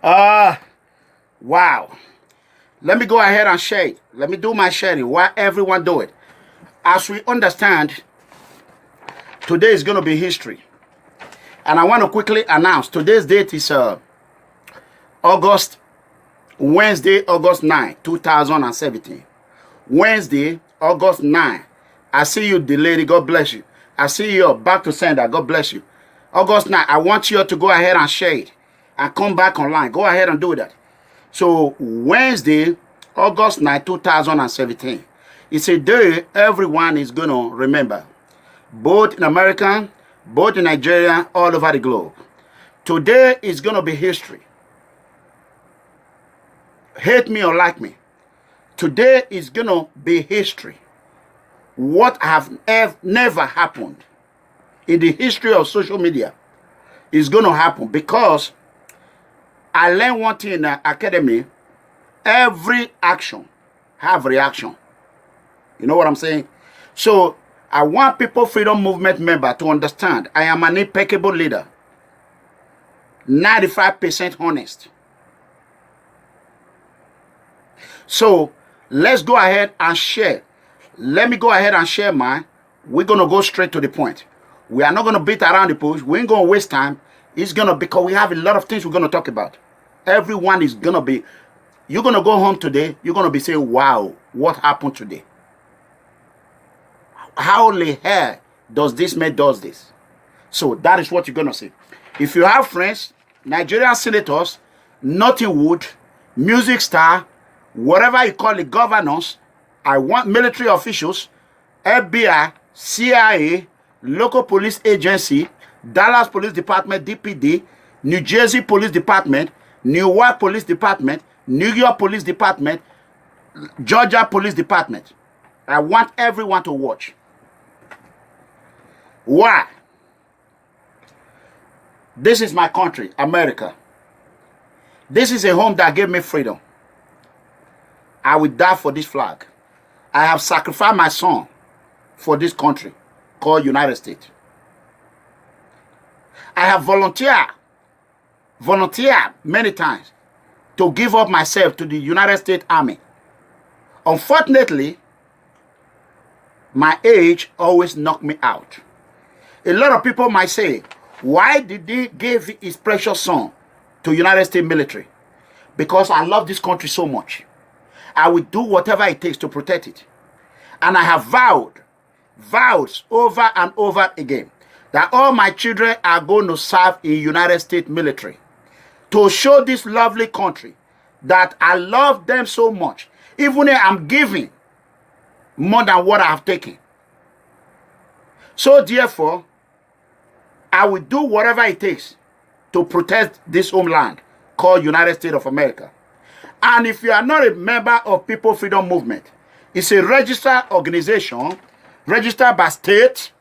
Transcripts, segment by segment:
Wow. Let me go ahead and share it. Let me do my sharing while everyone do it. As we understand, today is going to be history. And I want to quickly announce today's date is Wednesday, August 9, 2017. Wednesday, August 9. I see you, the lady. God bless you. I see you back to sender. God bless you. August 9. I want you to go ahead and share it and come back online. Go ahead and do that. So Wednesday, August 9, 2017. It's a day everyone is going to remember. Both in America, both in Nigeria, all over the globe. Today is going to be history. Hate me or like me. Today is going to be history. What have never happened in the history of social media is going to happen, because I learned one thing in the academy. Every action have reaction. You know what I'm saying? So I want People Freedom Movement member to understand I am an impeccable leader. 95% honest. So let's go ahead and share. Let me go ahead and share mine. We're going to go straight to the point. We are not going to beat around the bush. We ain't going to waste time. It's going to, because we have a lot of things we're going to talk about. Everyone is going to be, you're going to go home today. You're going to be saying, wow, what happened today? How the hell does this man does this? So that is what you're going to see. If you have friends, Nigerian senators, Nottingwood, music star, whatever you call it, governors, I want military officials, FBI, CIA, local police agency, Dallas Police Department, DPD, New Jersey Police Department, Newark Police Department, New York Police Department, Georgia Police Department. I want everyone to watch. Why? This is my country, America. This is a home that gave me freedom. I will die for this flag. I have sacrificed my son for this country called United States. I have volunteered many times to give up myself to the United States Army. Unfortunately, my age always knocked me out. A lot of people might say, why did he give his precious son to United States military? Because I love this country so much. I will do whatever it takes to protect it. And I have vows over and over again, that all my children are going to serve in United States military to show this lovely country that I love them so much, even if I'm giving more than what I have taken. So therefore, I will do whatever it takes to protect this homeland called United States of America. And if you are not a member of People Freedom Movement, it's a registered organization, registered by state.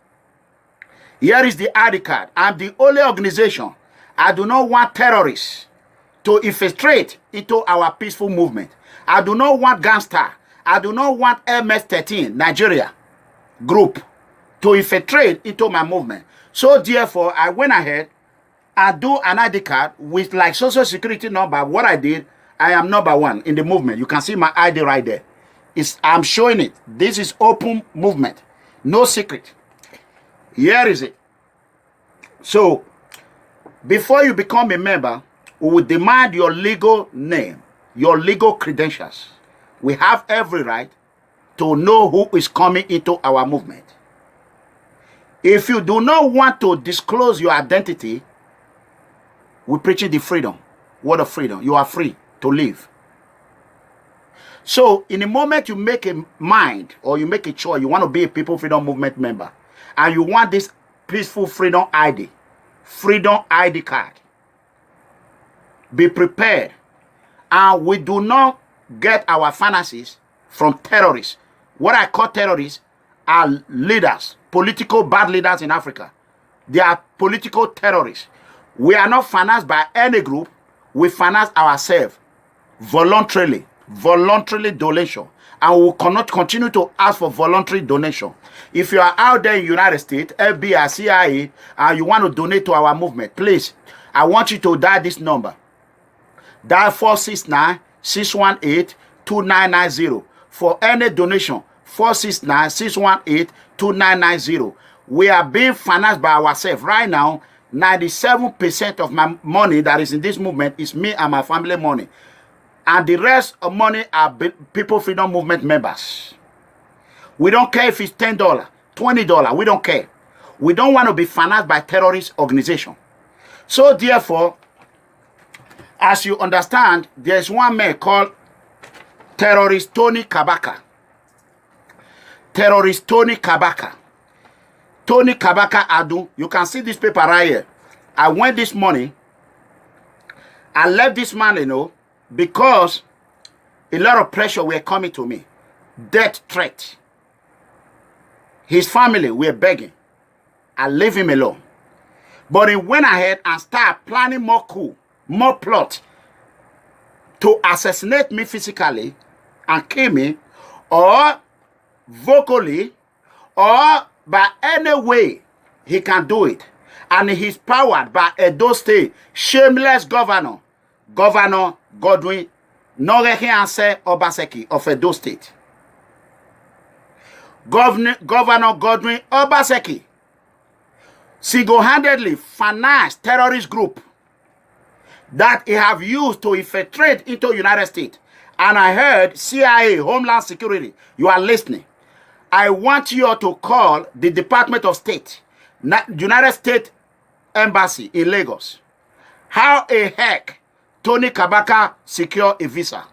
Here is the ID card. I'm the only organization. I do not want terrorists to infiltrate into our peaceful movement. I do not want gangster. I do not want MS-13, Nigeria group, to infiltrate into my movement. So therefore, I went ahead and do an ID card with like social security number. What I did, I am number one in the movement. You can see my ID right there. I'm showing it. This is open movement. No secret. Here is it. So, before you become a member, we will demand your legal name, your legal credentials. We have every right to know who is coming into our movement. If you do not want to disclose your identity, we're preaching the freedom. Word of freedom. You are free to live. So, in the moment you make a mind or you make a choice, you want to be a People Freedom Movement member, and you want this peaceful freedom ID card, be prepared. And we do not get our finances from terrorists. What I call terrorists are leaders, political bad leaders in Africa. They are political terrorists. We are not financed by any group. We finance ourselves voluntarily donation, and we cannot continue to ask for voluntary donation. If you are out there in the United States, FBI, CIA, and you want to donate to our movement, please, I want you to dial this number. Dial 469-618-2990 for any donation. 469-618-2990. We are being financed by ourselves. Right now, 97% of my money that is in this movement is me and my family money. And the rest of money are People Freedom Movement members. We don't care if it's $10, $20. We don't care. We don't want to be financed by terrorist organization. So therefore, as you understand, there's one man called terrorist Tony Kabaka. Terrorist Tony Kabaka. Tony Kabaka Adu. You can see this paper right here. I went this morning. I left this man, you know, because a lot of pressure were coming to me. Death threat. His family were begging. I leave him alone. But he went ahead and started planning more coup, more plot to assassinate me physically and kill me, or vocally, or by any way he can do it. And he's powered by Edo State shameless governor, Governor Godwin Norehianse Obaseki of Edo State. Governor Godwin Obaseki single-handedly financed terrorist group that he have used to infiltrate into the United States. And I heard CIA, Homeland Security, you are listening. I want you to call the Department of State, United States Embassy in Lagos. How a heck Tony Kabaka secure a visa?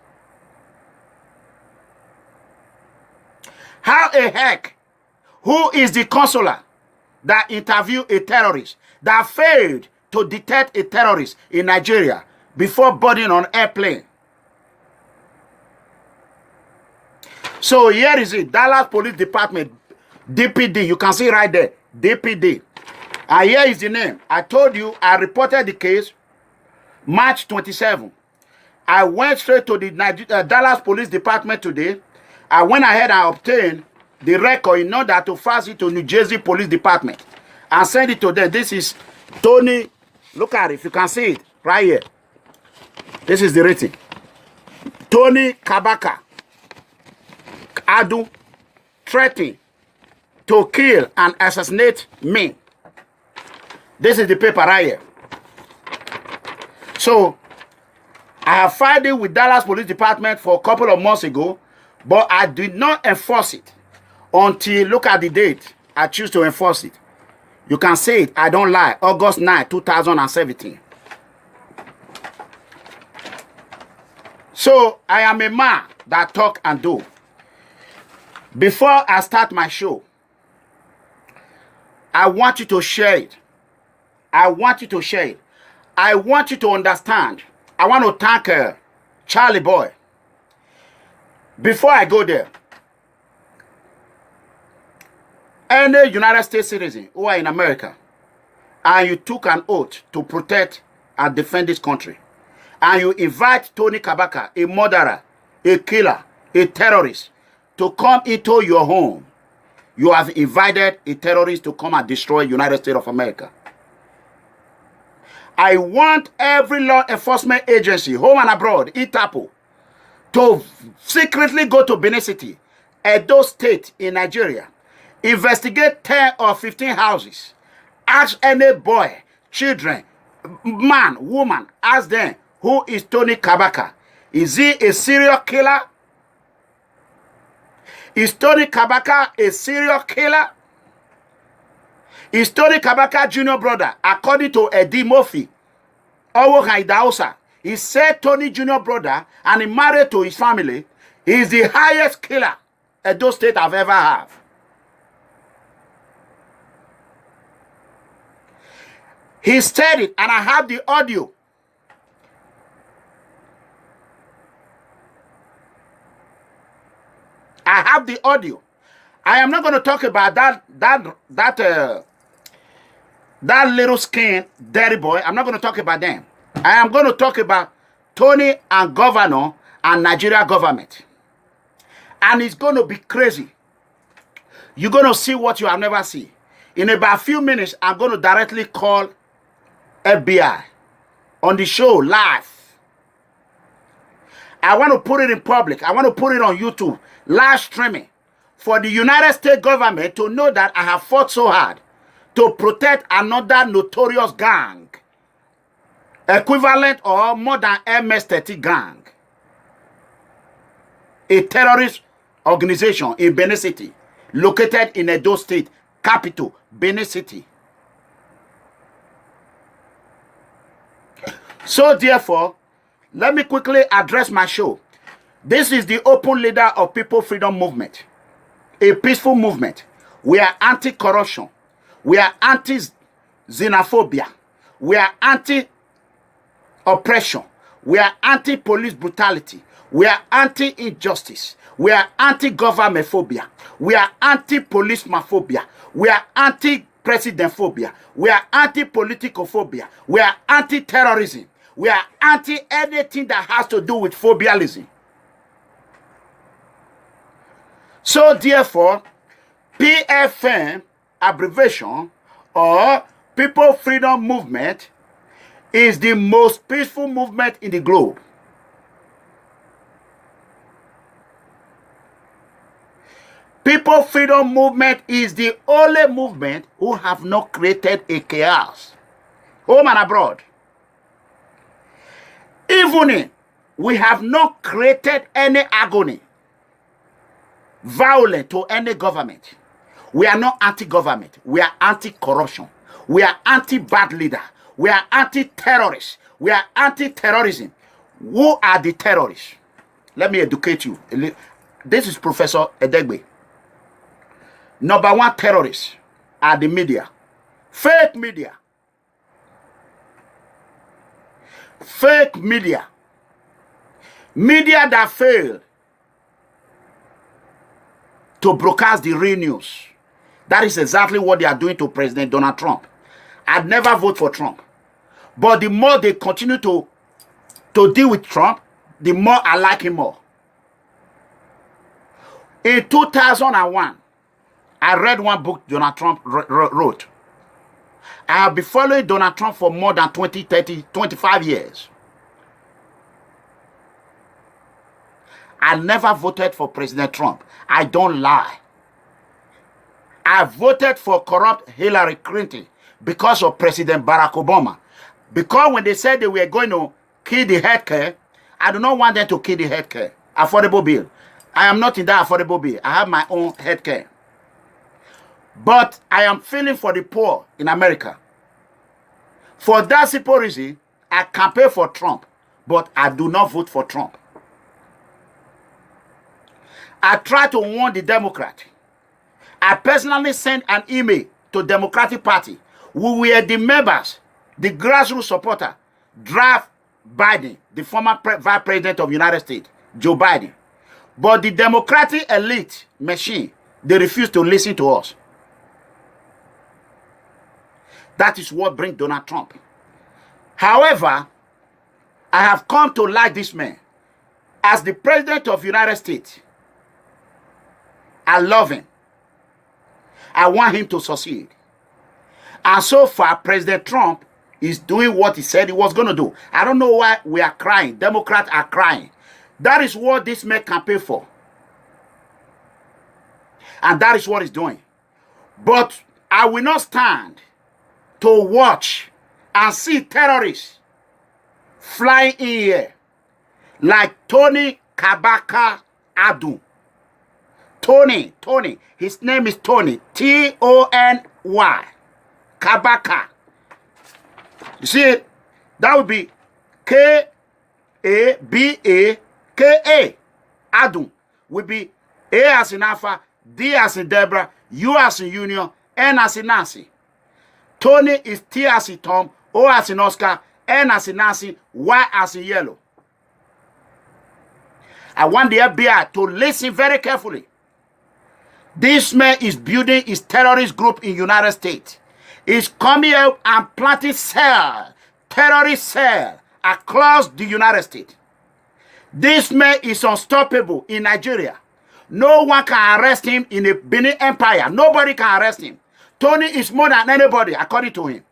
How a heck, who is the consular that interviewed a terrorist, that failed to detect a terrorist in Nigeria before boarding on airplane? So here is it, Dallas Police Department, DPD, you can see right there, DPD. And here is the name. I told you, I reported the case March 27. I went straight to the Dallas Police Department today. I went ahead and obtained the record in order to fax it to New Jersey Police Department and send it to them. This is Tony, look at it, if you can see it, right here. This is the rating. Tony Kabaka Adu threatening to kill and assassinate me. This is the paper right here. So, I have filed it with Dallas Police Department for a couple of months ago, but I did not enforce it until, look at the date, I choose to enforce it. You can see it, I don't lie, August 9, 2017. So, I am a man that talk and do. Before I start my show, I want you to share it. I want you to share it. I want you to understand. I want to thank Charlie Boy. Before I go there, any United States citizen who are in America and you took an oath to protect and defend this country, and you invite Tony Kabaka, a murderer, a killer, a terrorist, to come into your home, you have invited a terrorist to come and destroy the United States of America. I want every law enforcement agency, home and abroad, ITAPO, to secretly go to Benin City, Edo State in Nigeria, investigate 10 or 15 houses, ask any boy, children, man, woman, ask them, who is Tony Kabaka? Is he a serial killer? Is Tony Kabaka a serial killer? Is Tony Kabaka junior brother, according to Eddie Murphy, Owo Haidausa, he said Tony junior brother and he married to his family, he is the highest killer Edo State I've ever had. He said it and I have the audio. I have the audio. I am not going to talk about that little skin dirty boy. I'm not going to talk about them. I am going to talk about Tony and governor and Nigeria government. And it's going to be crazy. You're going to see what you have never seen. In about a few minutes, I'm going to directly call FBI on the show live. I want to put it in public. I want to put it on YouTube, live streaming, for the United States government to know that I have fought so hard to protect another notorious gang, equivalent or more than MS-30 gang, a terrorist organization in Benin City, located in Edo State, capital, Benin City. So therefore, let me quickly address my show. This is the open leader of People Freedom Movement, a peaceful movement. We are anti-corruption. We are anti-xenophobia. We are anti-oppression. We are anti-police brutality. We are anti-injustice. We are anti-government phobia. We are anti-policeman phobia. We are anti-president phobia. We are anti-political phobia. We are anti-terrorism. We are anti-anything that has to do with phobialism. So therefore, PFM abbreviation or People Freedom Movement is the most peaceful movement in the globe. People Freedom Movement is the only movement who have not created a chaos, home and abroad. Even if we have not created any agony, violent to any government. We are not anti-government. We are anti-corruption. We are anti-bad leader. We are anti-terrorists. We are anti-terrorism. Who are the terrorists? Let me educate you. This is Professor Edegbe. Number one terrorists are the media. Fake media. Fake media. Media that failed to broadcast the real news. That is exactly what they are doing to President Donald Trump. I'd never vote for Trump. But the more they continue to deal with Trump, the more I like him more. In 2001, I read one book Donald Trump wrote. I have been following Donald Trump for more than 20, 30, 25 years. I never voted for President Trump. I don't lie. I voted for corrupt Hillary Clinton because of President Barack Obama. Because when they said they were going to kill the healthcare, I do not want them to kill the healthcare. Affordable bill. I am not in that affordable bill. I have my own healthcare. But I am feeling for the poor in America. For that simple reason, I campaign for Trump, but I do not vote for Trump. I try to warn the Democrat. I personally sent an email to Democratic Party. We were the members, the grassroots supporter, draft Biden, the former Vice President of the United States, Joe Biden. But the Democratic elite machine, they refuse to listen to us. That is what brings Donald Trump. However, I have come to like this man. As the President of the United States, I love him. I want him to succeed. And so far, President Trump is doing what he said he was going to do. I don't know why we are crying. Democrats are crying. That is what this man campaigned for. And that is what he's doing. But I will not stand to watch and see terrorists flying in here like Tony Kabaka Adu. Tony, his name is Tony, T-O-N-Y, Kabaka. You see it? That would be K-A-B-A-K-A. Adu would be A as in Alpha, D as in Deborah, U as in Union, N as in Nancy. Tony is T as in Tom, O as in Oscar, N as in Nancy, Y as in Yellow. I want the FBI to listen very carefully. This man is building his terrorist group in the United States. He's coming out and planting terrorist cell across the United States. This man is unstoppable in Nigeria. No one can arrest him in the Benin Empire. Nobody can arrest him. Tony is more than anybody, according to him.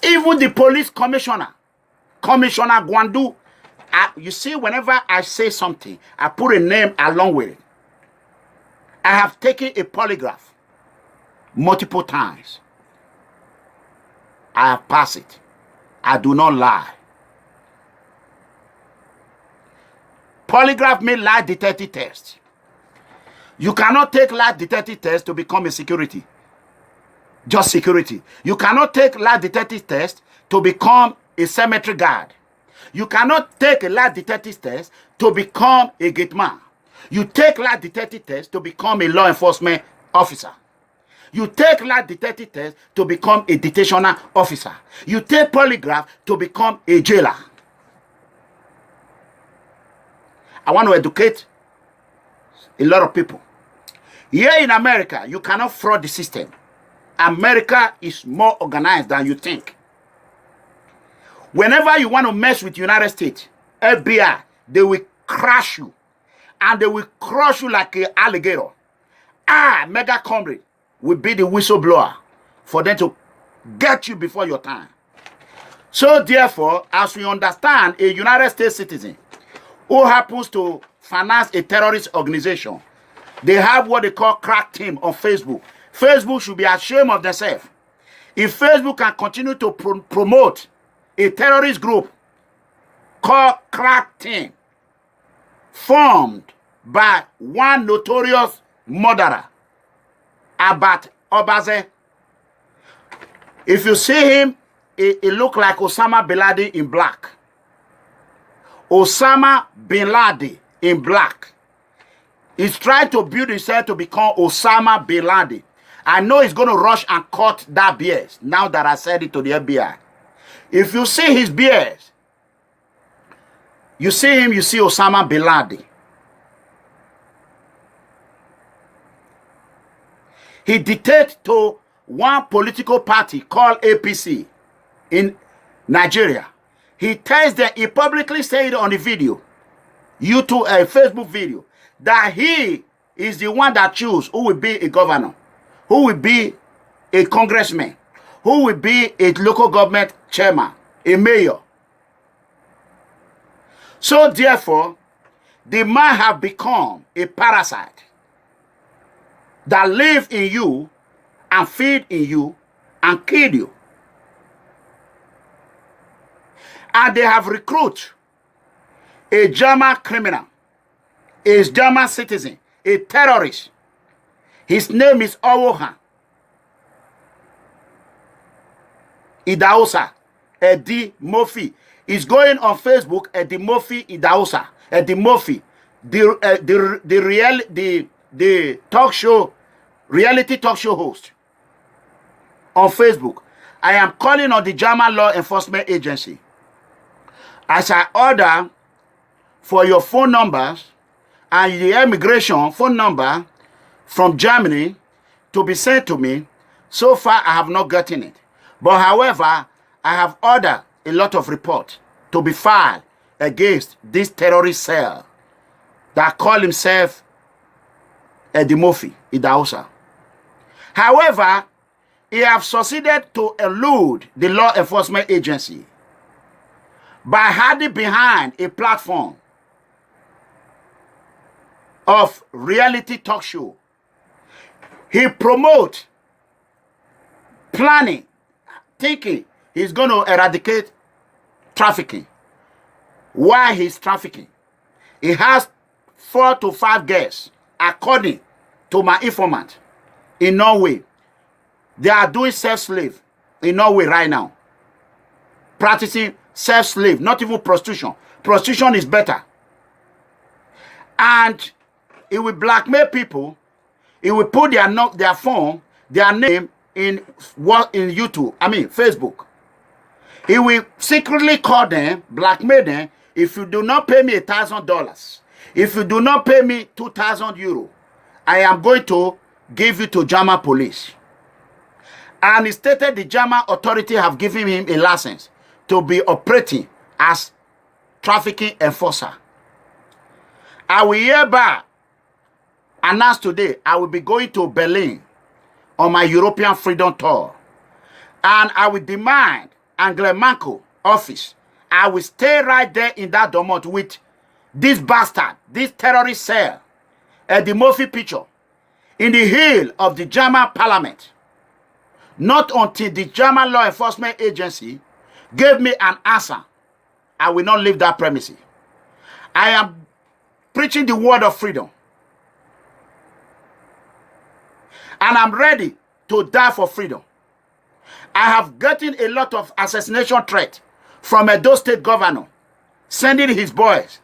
Even the police commissioner, Commissioner Gwandu, You see, whenever I say something, I put a name along with it. I have taken a polygraph multiple times. I have passed it. I do not lie. Polygraph means lie detector test. You cannot take lie detector test to become a security. Just security. You cannot take lie detector test to become a cemetery guard. You cannot take a lie detector test to become a gate man. You take lie detector test to become a law enforcement officer. You take lie detector test to become a detainer officer. You take polygraph to become a jailer. I want to educate a lot of people. Here in America, you cannot fraud the system. America is more organized than you think. Whenever you want to mess with the United States, FBI, they will crush you. And they will crush you like an alligator. Mega comrade will be the whistleblower for them to get you before your time. So therefore, as we understand, a United States citizen who happens to finance a terrorist organization, they have what they call crack team on Facebook. Facebook should be ashamed of themselves. If Facebook can continue to promote a terrorist group called crack team, formed by one notorious murderer, Abat Obaze. If you see him, it look like Osama bin Laden in black. Osama bin Laden in black. He's trying to build himself to become Osama bin Laden. I know he's going to rush and cut that beard now that I said it to the FBI. If you see his beard, you see him, you see Osama bin Laden. He dictated to one political party called APC in Nigeria. He tells them, he publicly said on the video, YouTube, a Facebook video, that he is the one that chooses who will be a governor, who will be a congressman, who will be a local government chairman, a mayor. So therefore, the man have become a parasite that live in you and feed in you and kill you. And they have recruited a German criminal, a German citizen, a terrorist. His name is Owohan Idaosa Eddie Murphy. He's going on Facebook, Eddie Murphy Idaosa. Eddie Murphy, the talk show, reality talk show host on Facebook. I am calling on the German law enforcement agency as I order for your phone numbers and the immigration phone number from Germany to be sent to me. So far, I have not gotten it. But however, I have ordered a lot of reports to be filed against this terrorist cell that call himself Eddie Murphy Idaosa. However, he have succeeded to elude the law enforcement agency by hiding behind a platform of reality talk show. He promotes planning, thinking he's going to eradicate trafficking. Why he's trafficking? He has 4 to 5 guests, according to my informant, in Norway. They are doing self-slave in Norway right now. Practicing self-slave, not even prostitution. Prostitution is better. And it will blackmail people. It will put their phone, their name in YouTube, Facebook. He will secretly call them, blackmail them. If you do not pay me $1,000, if you do not pay me 2,000 euro, I am going to give you to German police. And he stated the German authority have given him a license to be operating as trafficking enforcer. I will hereby announce today I will be going to Berlin on my European Freedom Tour. And I will demand Angela Merkel office I will stay right there in that domot with this bastard, this terrorist cell, the Murphy picture, in the hill of the German parliament. Not until the German law enforcement agency gave me an answer, I will not leave that premises. I am preaching the word of freedom. And I'm ready to die for freedom. I have gotten a lot of assassination threat from Edo State governor, sending his boys.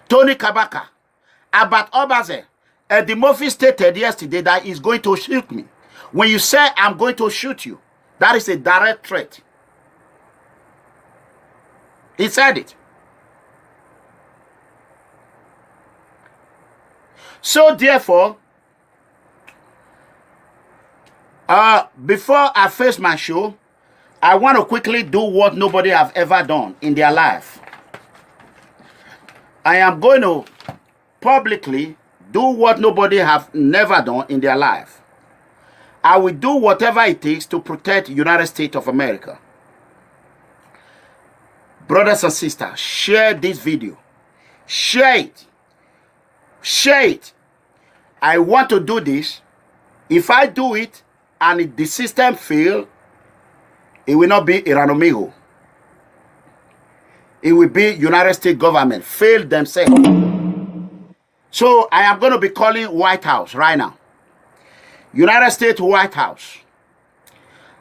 Tony Kabaka, Abat Obaze, the Murphy stated yesterday that he's going to shoot me. When you say I'm going to shoot you, that is a direct threat. He said it. So therefore, before I face my show, I want to quickly do what nobody have ever done in their life. I am going to publicly do what nobody have never done in their life. I will do whatever it takes to protect the United States of America. Brothers and sisters, share this video. Share it. Share it. I want to do this. If I do it and if the system fails, it will not be Eranornigho. It will be United States government fail themselves. So I am going to be calling White House right now. United States White House.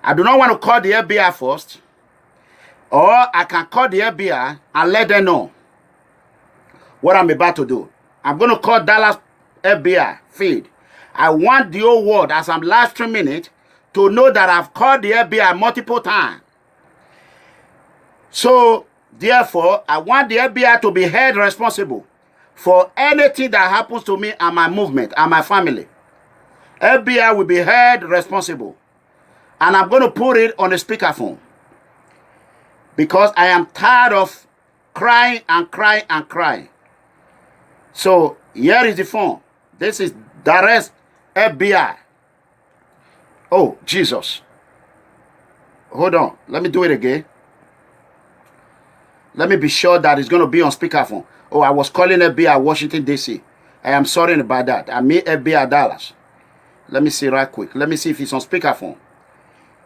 I do not want to call the FBI first. Or I can call the FBI and let them know what I'm about to do. I'm going to call Dallas FBI feed. I want the whole world, as I'm live streaming it, to know that I've called the FBI multiple times. So, therefore, I want the FBI to be held responsible for anything that happens to me and my movement and my family. FBI will be held responsible. And I'm going to put it on the speakerphone. Because I am tired of crying and crying and crying. So, here is the phone. This is Dallas FBI. Oh, Jesus. Hold on. Let me do it again. Let me be sure that it's going to be on speakerphone. Oh, I was calling FBI Washington, D.C. I am sorry about that. I mean FBI Dallas. Let me see right quick. Let me see if it's on speakerphone.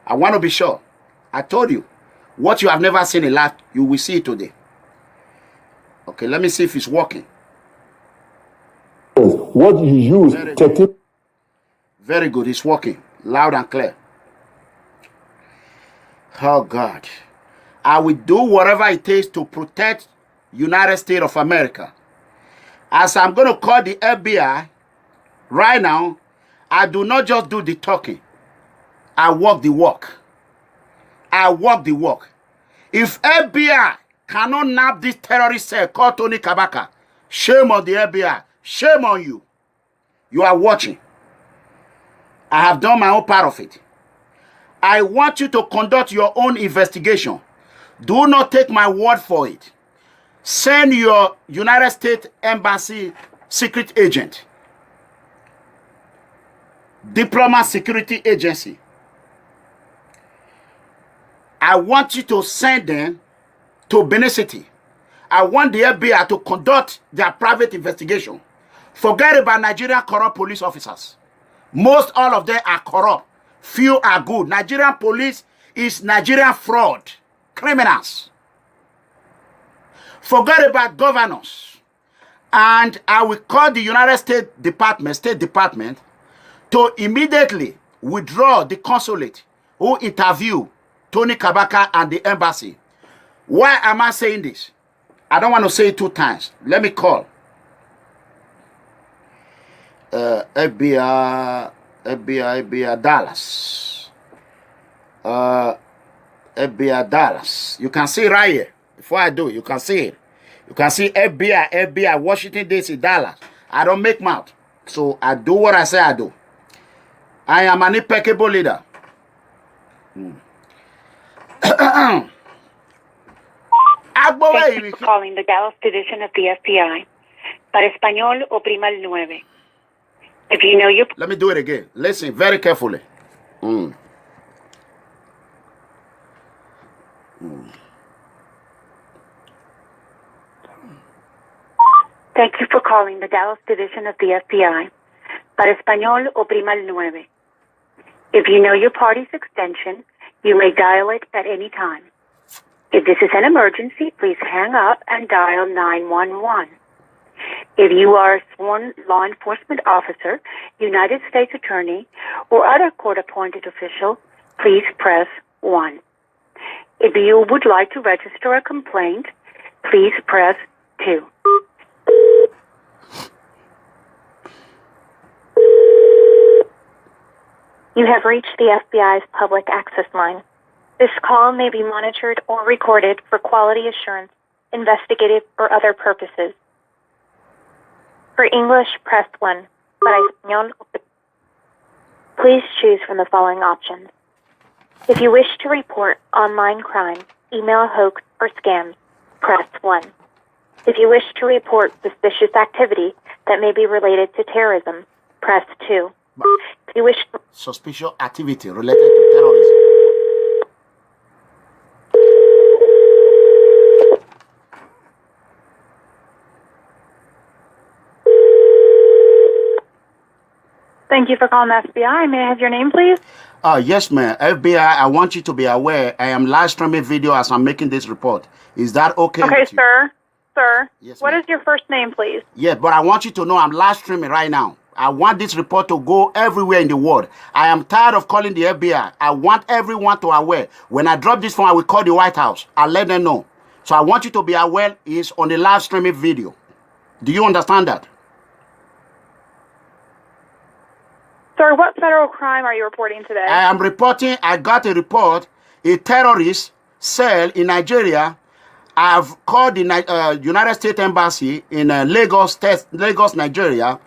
I want to be sure. I told you. What you have never seen in life, you will see it today. Okay, let me see if it's working. What you use, very good, it's working. Loud and clear. Oh, God. I will do whatever it takes to protect United States of America. As I'm going to call the FBI, right now, I do not just do the talking. I walk the walk. I walk the walk. If FBI cannot nab this terrorist cell called Tony Kabaka, shame on the FBI. Shame on you. You are watching. I have done my own part of it. I want you to conduct your own investigation. Do not take my word for it. Send your United States Embassy secret agent, Diplomat Security Agency. I want you to send them to Benin City. I want the FBI to conduct their private investigation. Forget about Nigerian corrupt police officers. Most all of them are corrupt. Few are good. Nigerian police is Nigerian fraud. Criminals. Forget about governors. And I will call the United States State Department, to immediately withdraw the consulate who interviewed Tony Kabaka and the embassy. Why am I saying this? I don't want to say it 2 times. Let me call. FBI Dallas. FBI Dallas. You can see right here. Before I do, you can see it. You can see FBI Washington, D.C., Dallas. I don't make mouth. So I do what I say I do. I am an impeccable leader. Thank you for calling the Dallas Division of the FBI. Para español, oprima el 9. If you know your... Let me do it again. Listen very carefully. Thank you for calling the Dallas Division of the FBI. Para español, oprima el 9. If you know your party's extension, you may dial it at any time. If this is an emergency, please hang up and dial 911. If you are a sworn law enforcement officer, United States Attorney, or other court-appointed official, please press 1. If you would like to register a complaint, please press 2. You have reached the FBI's public access line. This call may be monitored or recorded for quality assurance, investigative, or other purposes. For English, press 1. Para español, please choose from the following options. If you wish to report online crime, email hoax, or scams, press 1. If you wish to report suspicious activity that may be related to terrorism, press 2. If you wish to... Suspicious activity related to terrorism. Thank you for calling the FBI. May I have your name, please? Yes, ma'am. FBI, I want you to be aware I am live streaming video as I'm making this report. Is that okay Okay, with you? sir. Sir, Yes, what ma'am. is your first name, please? Yeah, but I want you to know I'm live streaming right now. I want this report to go everywhere in the world. I am tired of calling the FBI. I want everyone to aware. When I drop this phone, I will call the White House. I'll let them know. So I want you to be aware it's on the live streaming video. Do you understand that? Sir, what federal crime are you reporting today? I am reporting, I got a report, a terrorist cell in Nigeria. I've called the United States Embassy in Lagos, Nigeria.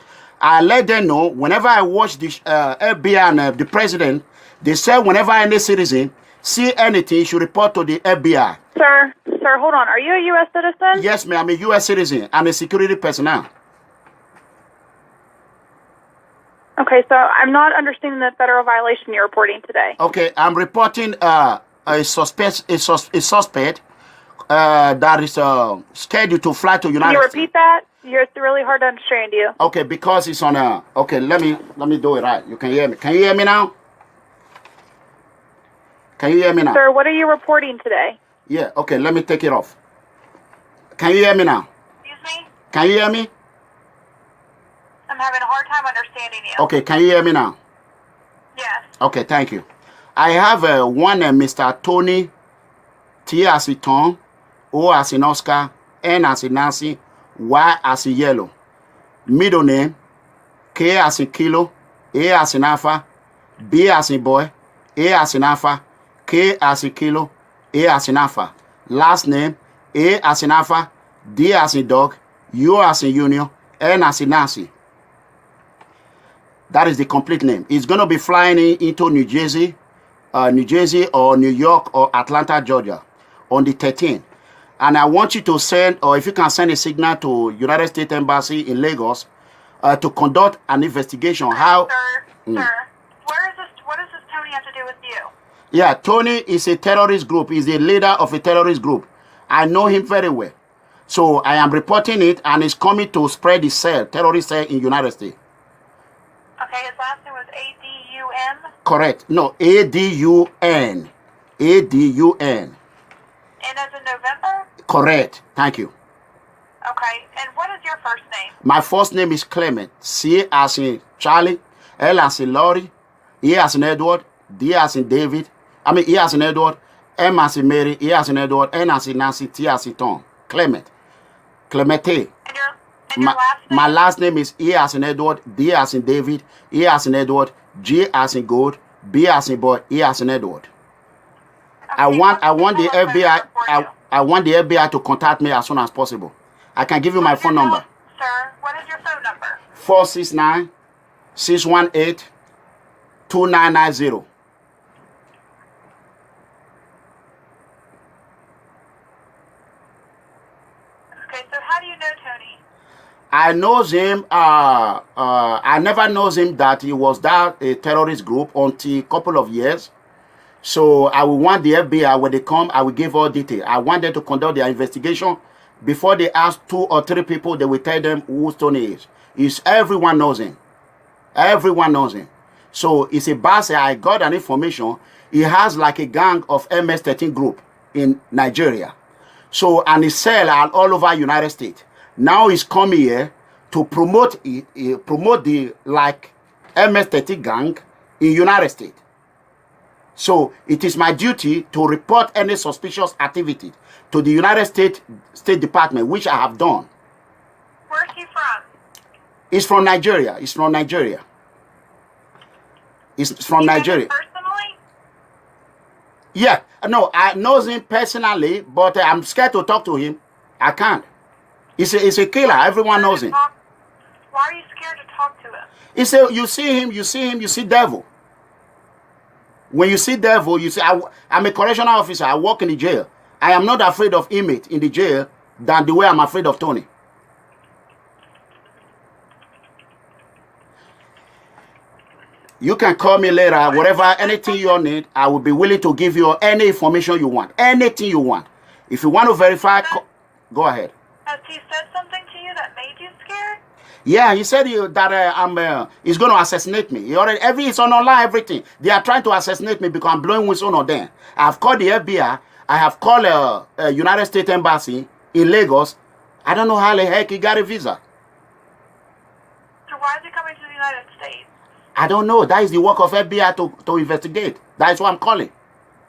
I let them know whenever I watch the FBI and the president, they say whenever any citizen see anything, he should report to the FBI. Sir, hold on. Are you a U.S. citizen? Yes, ma'am, I'm a U.S. citizen. I'm a security personnel. Okay, so I'm not understanding the federal violation you're reporting today. Okay, I'm reporting a suspect that is scheduled to fly to United Can you States. repeat that? It's really hard to understand you. Okay, because it's on a... Okay, let me do it right. You can hear me. Can you hear me now? Can you hear me now? Sir, what are you reporting today? Yeah, okay, let me take it off. Can you hear me now? Excuse me? Can you hear me? I'm having a hard time understanding you. Okay, can you hear me now? Yes. Okay, thank you. I have one Mr. Tony, T as in Tom, O as in Oscar, N as in Nancy, Y as in yellow. Middle name, K as in kilo, A as in alpha, B as in boy, A as in alpha, K as in kilo, A as in alpha. Last name, A as in alpha, D as in dog, U as in union, N as in Nancy. That is the complete name. It's going to be flying into New Jersey or New York or Atlanta, Georgia on the 13th. And I want you to send, or if you can send a signal to United States Embassy in Lagos to conduct an investigation. How? Sir, what does this Tony have to do with you? Yeah, Tony is a terrorist group. He's the leader of a terrorist group. I know him very well. So I am reporting it, and he's coming to spread the terrorist cell in United States. Okay, his last name was A-D-U-M? Correct. No, A-D-U-N. A-D-U-N. And as in November? Correct. Thank you. Okay, and what is your first name? My first name is Clement. C as in Charlie, L as in Laurie, E as in Edward, D as in David, E as in Edward, M as in Mary, E as in Edward, N as in Nancy, T as in Tom. Clement. Clemente. And your last name? My last name is E as in Edward, D as in David, E as in Edward, G as in gold, B as in boy, E as in Edward. Okay, I want the people have FBI. phone number for you. I want the FBI to contact me as soon as possible. I can give you my phone number. Sir, what is your phone number? 469-618-2990. Okay, so how do you know Tony? I knows him. I never knows him that he was that a terrorist group until a couple of years. So I will want the FBI when they come. I will give all detail. I want them to conduct their investigation. before they ask 2 or 3 people, they will tell them who Tony is. Everyone knows him. Everyone knows him. So it's a boss. I got an information. He has like a gang of MS-13 group in Nigeria. So, and he sell all over United States. Now he's coming here to promote it, promote the like MS-13 gang in United States. So it is my duty to report any suspicious activity to the United States State Department, which I have done. Where's he from? He's from Nigeria. He's from Nigeria. He's from Nigeria. Personally? Yeah. No, I know him personally, but I'm scared to talk to him. I can't. He's a killer. Everyone knows him. Why are you scared to talk to him? He said, you see him, you see devil. When you see devil, you see, I'm a correctional officer. I work in the jail. I am not afraid of inmate in the jail than the way I'm afraid of Tony. You can call me later, whatever, anything you need, I will be willing to give you any information you want. Anything you want. If you want to verify, go ahead. Has he said something to you that made you scared? Yeah, he said that he's going to assassinate me. He already, it's on online, everything. They are trying to assassinate me because I'm blowing whistle on them. I have called the FBI. I have called United States Embassy in Lagos. I don't know how the heck he got a visa. So why is he coming to the United States? I don't know. That is the work of FBI to investigate. That is what I'm calling.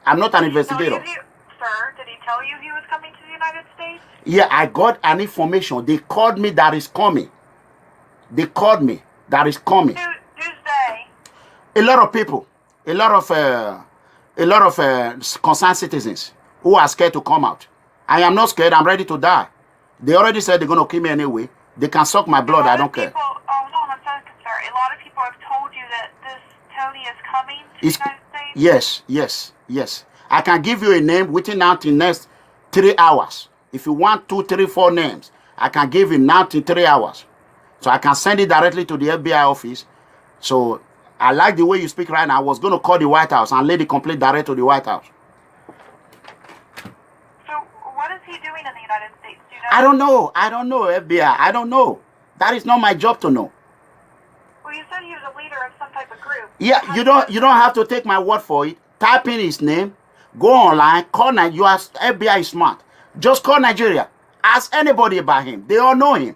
I'm not an investigator. Sir, did he tell you he was coming to the United States? Yeah, I got an information. They called me that is coming. They called me that is coming. Who's they? A lot of people. A lot of concerned citizens who are scared to come out. I am not scared. I'm ready to die. They already said they're going to kill me anyway. They can suck my blood. I don't care. Oh, no, I'm so concerned. A lot of people have told you that this Tony is coming to the United States? Yes. I can give you a name within now the next 3 hours. If you want 2, 3, 4 names, I can give you now in 3 hours. So I can send it directly to the FBI office. So I like the way you speak right now. I was going to call the White House and lay the complaint direct to the White House. So what is he doing in the United States? Do you know? I don't know, FBI. I don't know. That is not my job to know. Well, you said he was a leader of some type of group. Yeah, you don't have to take my word for it. Type in his name. Go online. Call Nigeria. You are FBI is smart. Just call Nigeria. Ask anybody about him. They all know him.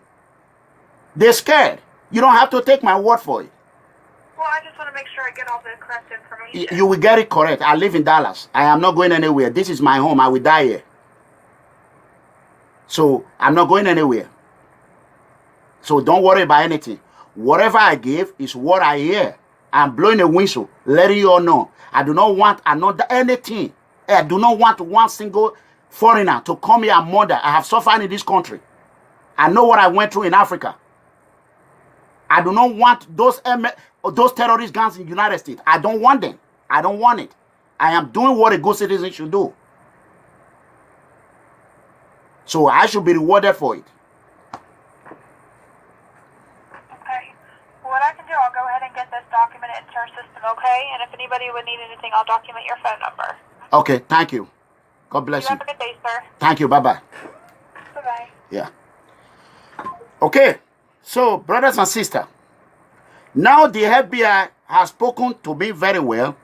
They're scared. You don't have to take my word for it. Well, I just want to make sure I get all the correct information. You will get it correct. I live in Dallas. I am not going anywhere. This is my home. I will die here. So I'm not going anywhere. So don't worry about anything. Whatever I give is what I hear. I'm blowing a whistle, letting you all know. I do not want another anything. I do not want one single foreigner to come here and murder. I have suffered in this country. I know what I went through in Africa. I do not want those terrorist gangs in the United States. I don't want them. I don't want it. I am doing what a good citizen should do. So I should be rewarded for it. Okay. What I can do, I'll go ahead and get this documented into our system, okay? And if anybody would need anything, I'll document your phone number. Okay, thank you. God bless you. Have a good day, sir. Thank you. Bye-bye. Bye-bye. Yeah. Okay. So, brothers and sisters, now the FBI has spoken to me very well.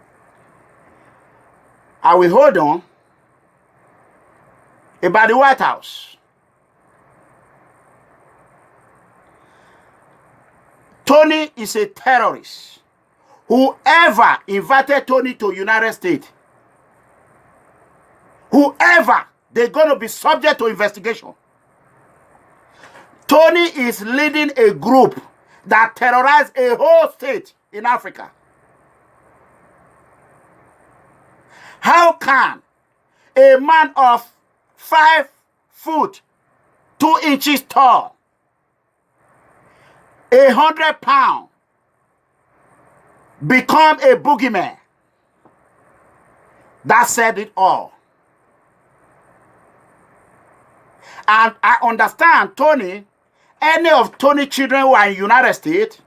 I will hold on about the White House. Tony is a terrorist. Whoever invited Tony to United States, whoever, they're going to be subject to investigation. Tony is leading a group that terrorized a whole state in Africa. How can a man of 5 foot 2 inches tall, 100 pounds, become a boogeyman? That said it all. And I understand Tony, any of Tony's children who are in the United States,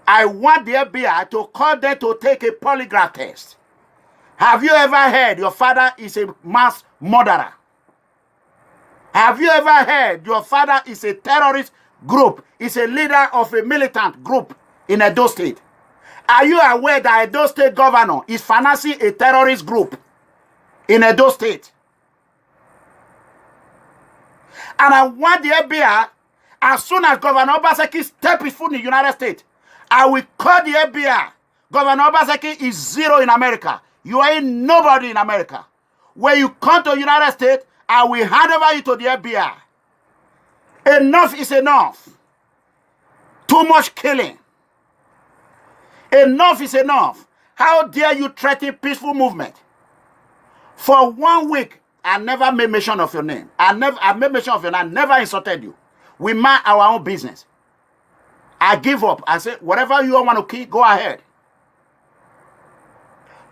I want the FBI to call them to take a polygraph test. Have you ever heard your father is a mass murderer? Have you ever heard your father is a terrorist group, is a leader of a militant group in Edo State? Are you aware that Edo State governor is financing a terrorist group in Edo State? And I want the FBI, as soon as Governor Obaseki step his foot in the United States, I will call the FBI. Governor Obaseki is zero in America. You ain't nobody in America. When you come to the United States, I will hand over you to the FBI. Enough is enough. Too much killing. Enough is enough. How dare you threaten peaceful movement? For 1 week, I never made mention of your name. I made mention of your name. I never insulted you. We mind our own business. I give up. I said, whatever you want to keep, go ahead.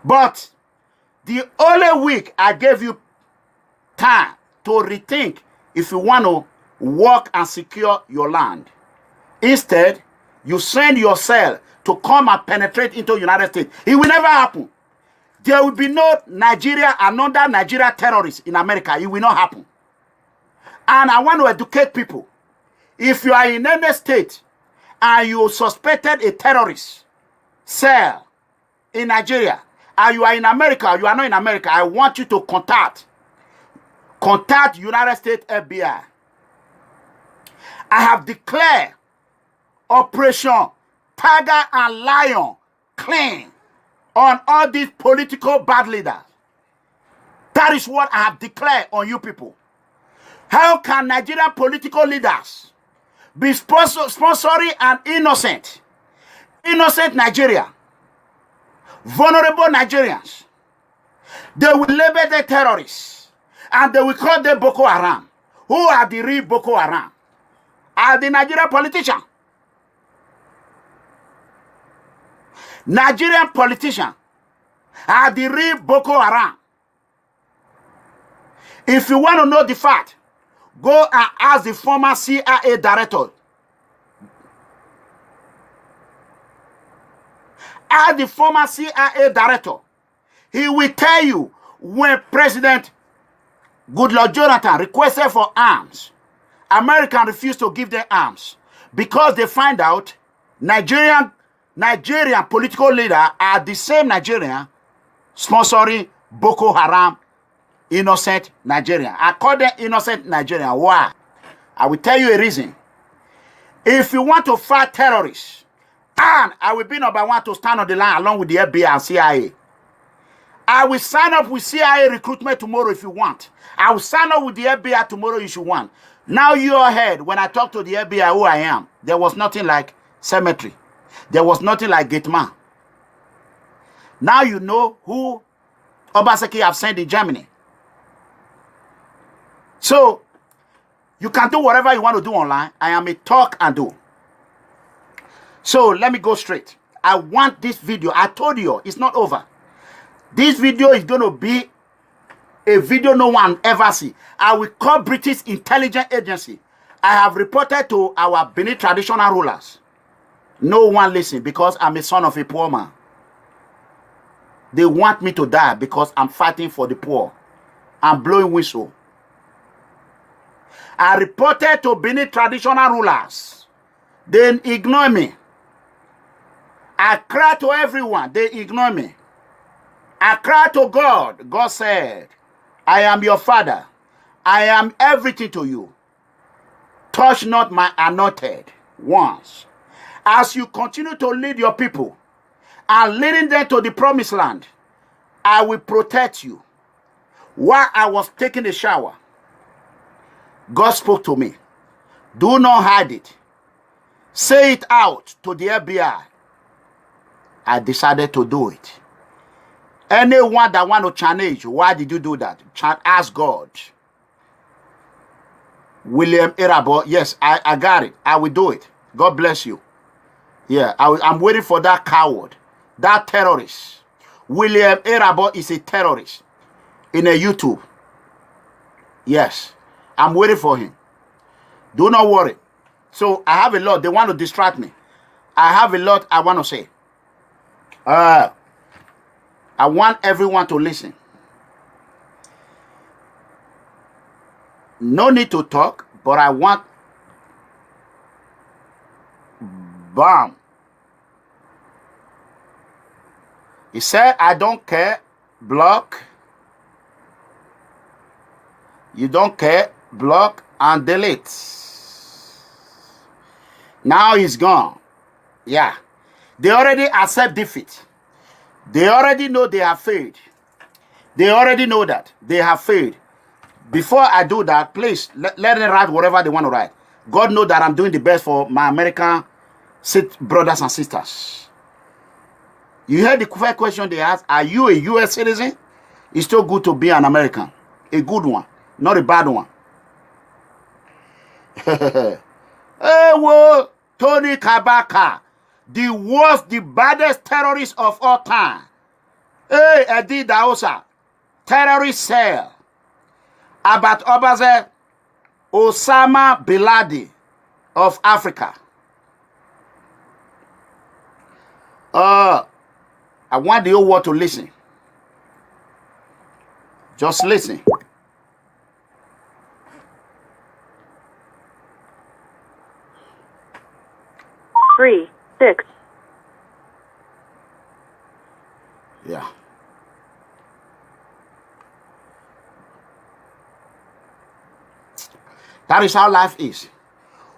But the only week I gave you time to rethink if you want to work and secure your land. Instead, you send your cell to come and penetrate into the United States. It will never happen. There will be no Nigeria, another Nigeria terrorist in America. It will not happen. And I want to educate people. If you are in any state and you suspected a terrorist cell in Nigeria, and you are in America, you are not in America, I want you to contact United States FBI. I have declared Operation Tiger and Lion clean on all these political bad leaders. That is what I have declared on you people. How can Nigerian political leaders be sponsoring an innocent Nigeria, vulnerable Nigerians? They will label them terrorists and they will call them Boko Haram. Who are the real Boko Haram? Are the Nigerian politicians. Nigerian politicians are the real Boko Haram. If you want to know the fact, go and ask the former CIA director. Ask the former CIA director. He will tell you when President Goodluck Jonathan requested for arms, America refused to give them arms because they find out Nigerian political leaders are the same Nigerian sponsoring Boko Haram innocent Nigerian. I call them innocent Nigerian. Why? I will tell you a reason. If you want to fight terrorists, and I will be number one to stand on the line along with the FBI and CIA. I will sign up with CIA recruitment tomorrow if you want. I will sign up with the FBI tomorrow if you want. Now you're ahead. When I talk to the FBI who I am, there was nothing like cemetery. There was nothing like gate man. Now you know who Obaseki have sent in Germany. So, you can do whatever you want to do online. I am a talk and do. So, let me go straight. I want this video. I told you, it's not over. This video is going to be a video no one ever see. I will call British intelligence agency. I have reported to our Benin traditional rulers. No one listen because I'm a son of a poor man. They want me to die because I'm fighting for the poor. I'm blowing whistle. I reported to Benin traditional rulers. They ignore me. I cry to everyone. They ignore me. I cry to God. God said, I am your father. I am everything to you. Touch not my anointed ones. As you continue to lead your people and leading them to the promised land, I will protect you. While I was taking a shower, God spoke to me. Do not hide it. Say it out to the FBI. I decided to do it. Anyone that want to challenge, why did you do that? Ask God. William Irabo, yes, I got it. I will do it. God bless you. Yeah, I'm waiting for that coward, that terrorist. William Irabo is a terrorist in a YouTube. Yes, I'm waiting for him. Do not worry. So I have a lot. They want to distract me. I have a lot I want to say. I want everyone to listen. No need to talk, but I want bam. He said, I don't care, block. You don't care, block and delete. Now he's gone. Yeah. They already accept defeat. They already know they have failed. They already know that they have failed. Before I do that, please let them write whatever they want to write. God knows that I'm doing the best for my American brothers and sisters. You heard the first question they asked, are you a U.S. citizen? It's still good to be an American. A good one, not a bad one. Hey, whoa, Tony Kabaka, the worst, the baddest terrorist of all time. Hey, Edi Daosa, terrorist cell. Abat Obaze, Osama Bin Laden of Africa. I want the whole world to listen. Just listen. Three, 6. Yeah. That is how life is.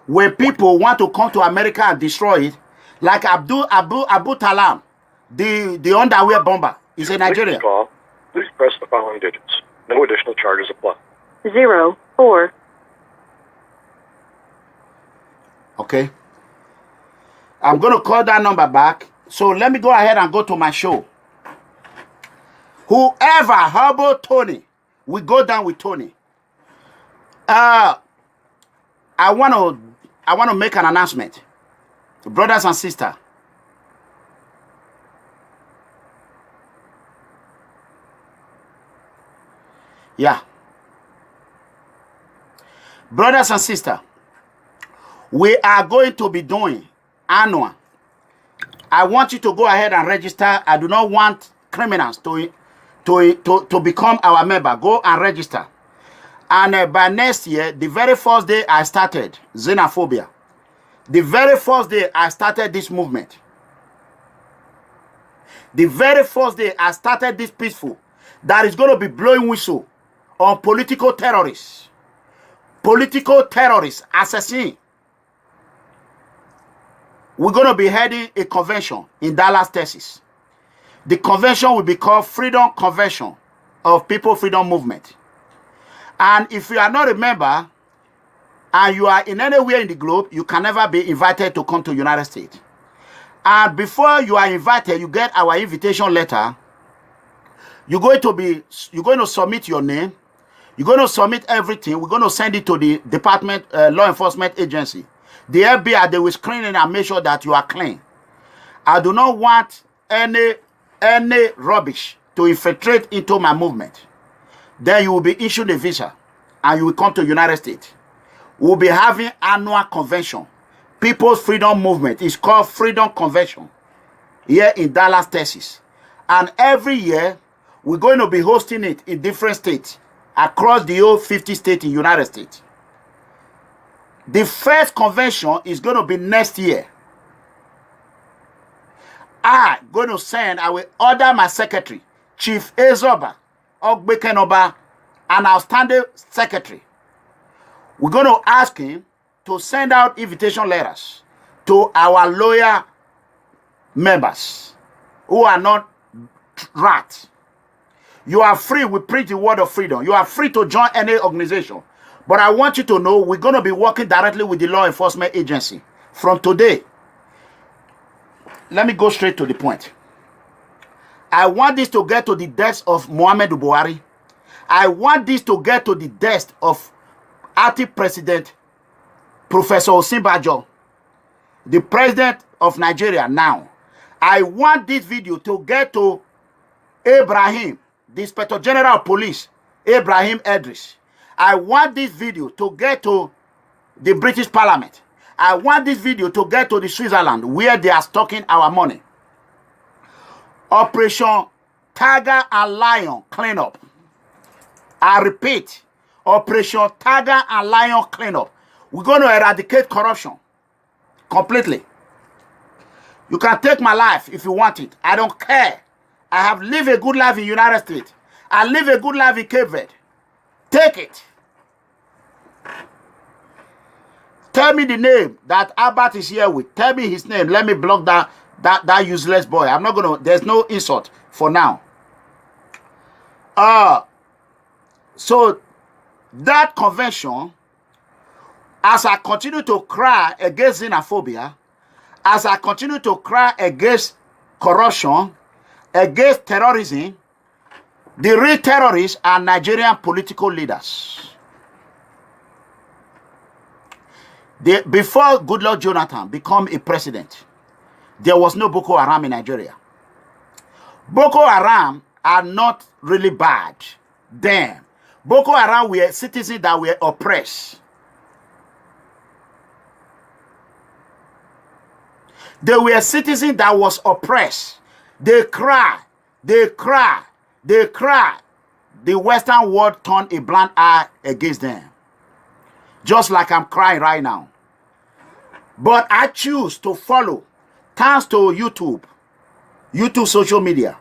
When people want to come to America and destroy it, like Abu Talam, the underwear bomber, is a Nigerian. Please press the following digits. No additional charges apply. 0, 4. Okay. I'm going to call that number back. So let me go ahead and go to my show. Whoever humble Tony, we go down with Tony. I want to make an announcement. Brothers and sisters. Yeah. Brothers and sisters, we are going to be doing annual. I want you to go ahead and register. I do not want criminals to become our member. Go and register. And by next year, the very first day I started xenophobia, the very first day I started this movement, the very first day I started this peaceful, that is going to be blowing whistle on political terrorists, assassins. We're going to be heading a convention in Dallas, Texas. The convention will be called Freedom Convention of People Freedom Movement. And if you are not a member and you are in anywhere in the globe, you can never be invited to come to the United States. And before you are invited, you get our invitation letter. You're going to submit your name. You're going to submit everything. We're going to send it to the department, law enforcement agency. The FBI, they will screen it and make sure that you are clean. I do not want any rubbish to infiltrate into my movement. Then you will be issued a visa and you will come to the United States. We'll be having annual convention. People's Freedom Movement is called Freedom Convention here in Dallas, Texas. And every year, we're going to be hosting it in different states across the whole 50 states in the United States. The first convention is going to be next year. I will order my secretary, Chief Ezoba Ogbekenoba, an outstanding secretary. We're going to ask him to send out invitation letters to our loyal members who are not rats. You are free. We preach the word of freedom. You are free to join any organization. But I want you to know we're going to be working directly with the law enforcement agency from today. Let me go straight to the point. I want this to get to the death of Muhammadu Buhari. I want this to get to the death of acting president Professor Osinbajo, the president of Nigeria now. I want this video to get to Ibrahim, the Inspector General of Police, Ibrahim Idris. I want this video to get to the British Parliament. I want this video to get to the Switzerland where they are stocking our money. Operation Tiger and Lion cleanup. I repeat, Operation Tiger and Lion Cleanup. We're going to eradicate corruption completely. You can take my life if you want it. I don't care. I have lived a good life in the United States. I live a good life in Cape Verde. Take it. Tell me the name that Albert is here with. Tell me his name. Let me block that useless boy. I'm not going to, there's no insult for now. So that convention, as I continue to cry against xenophobia, as I continue to cry against corruption, against terrorism, the real terrorists are Nigerian political leaders. Before Goodluck Jonathan became a president, there was no Boko Haram in Nigeria. Boko Haram are not really bad. Damn. Boko Haram were citizens that were oppressed. They were citizens that was oppressed. They cry. They cry. They cry. The Western world turned a blind eye against them. Just like I'm crying right now. But I choose to follow, thanks to YouTube social media.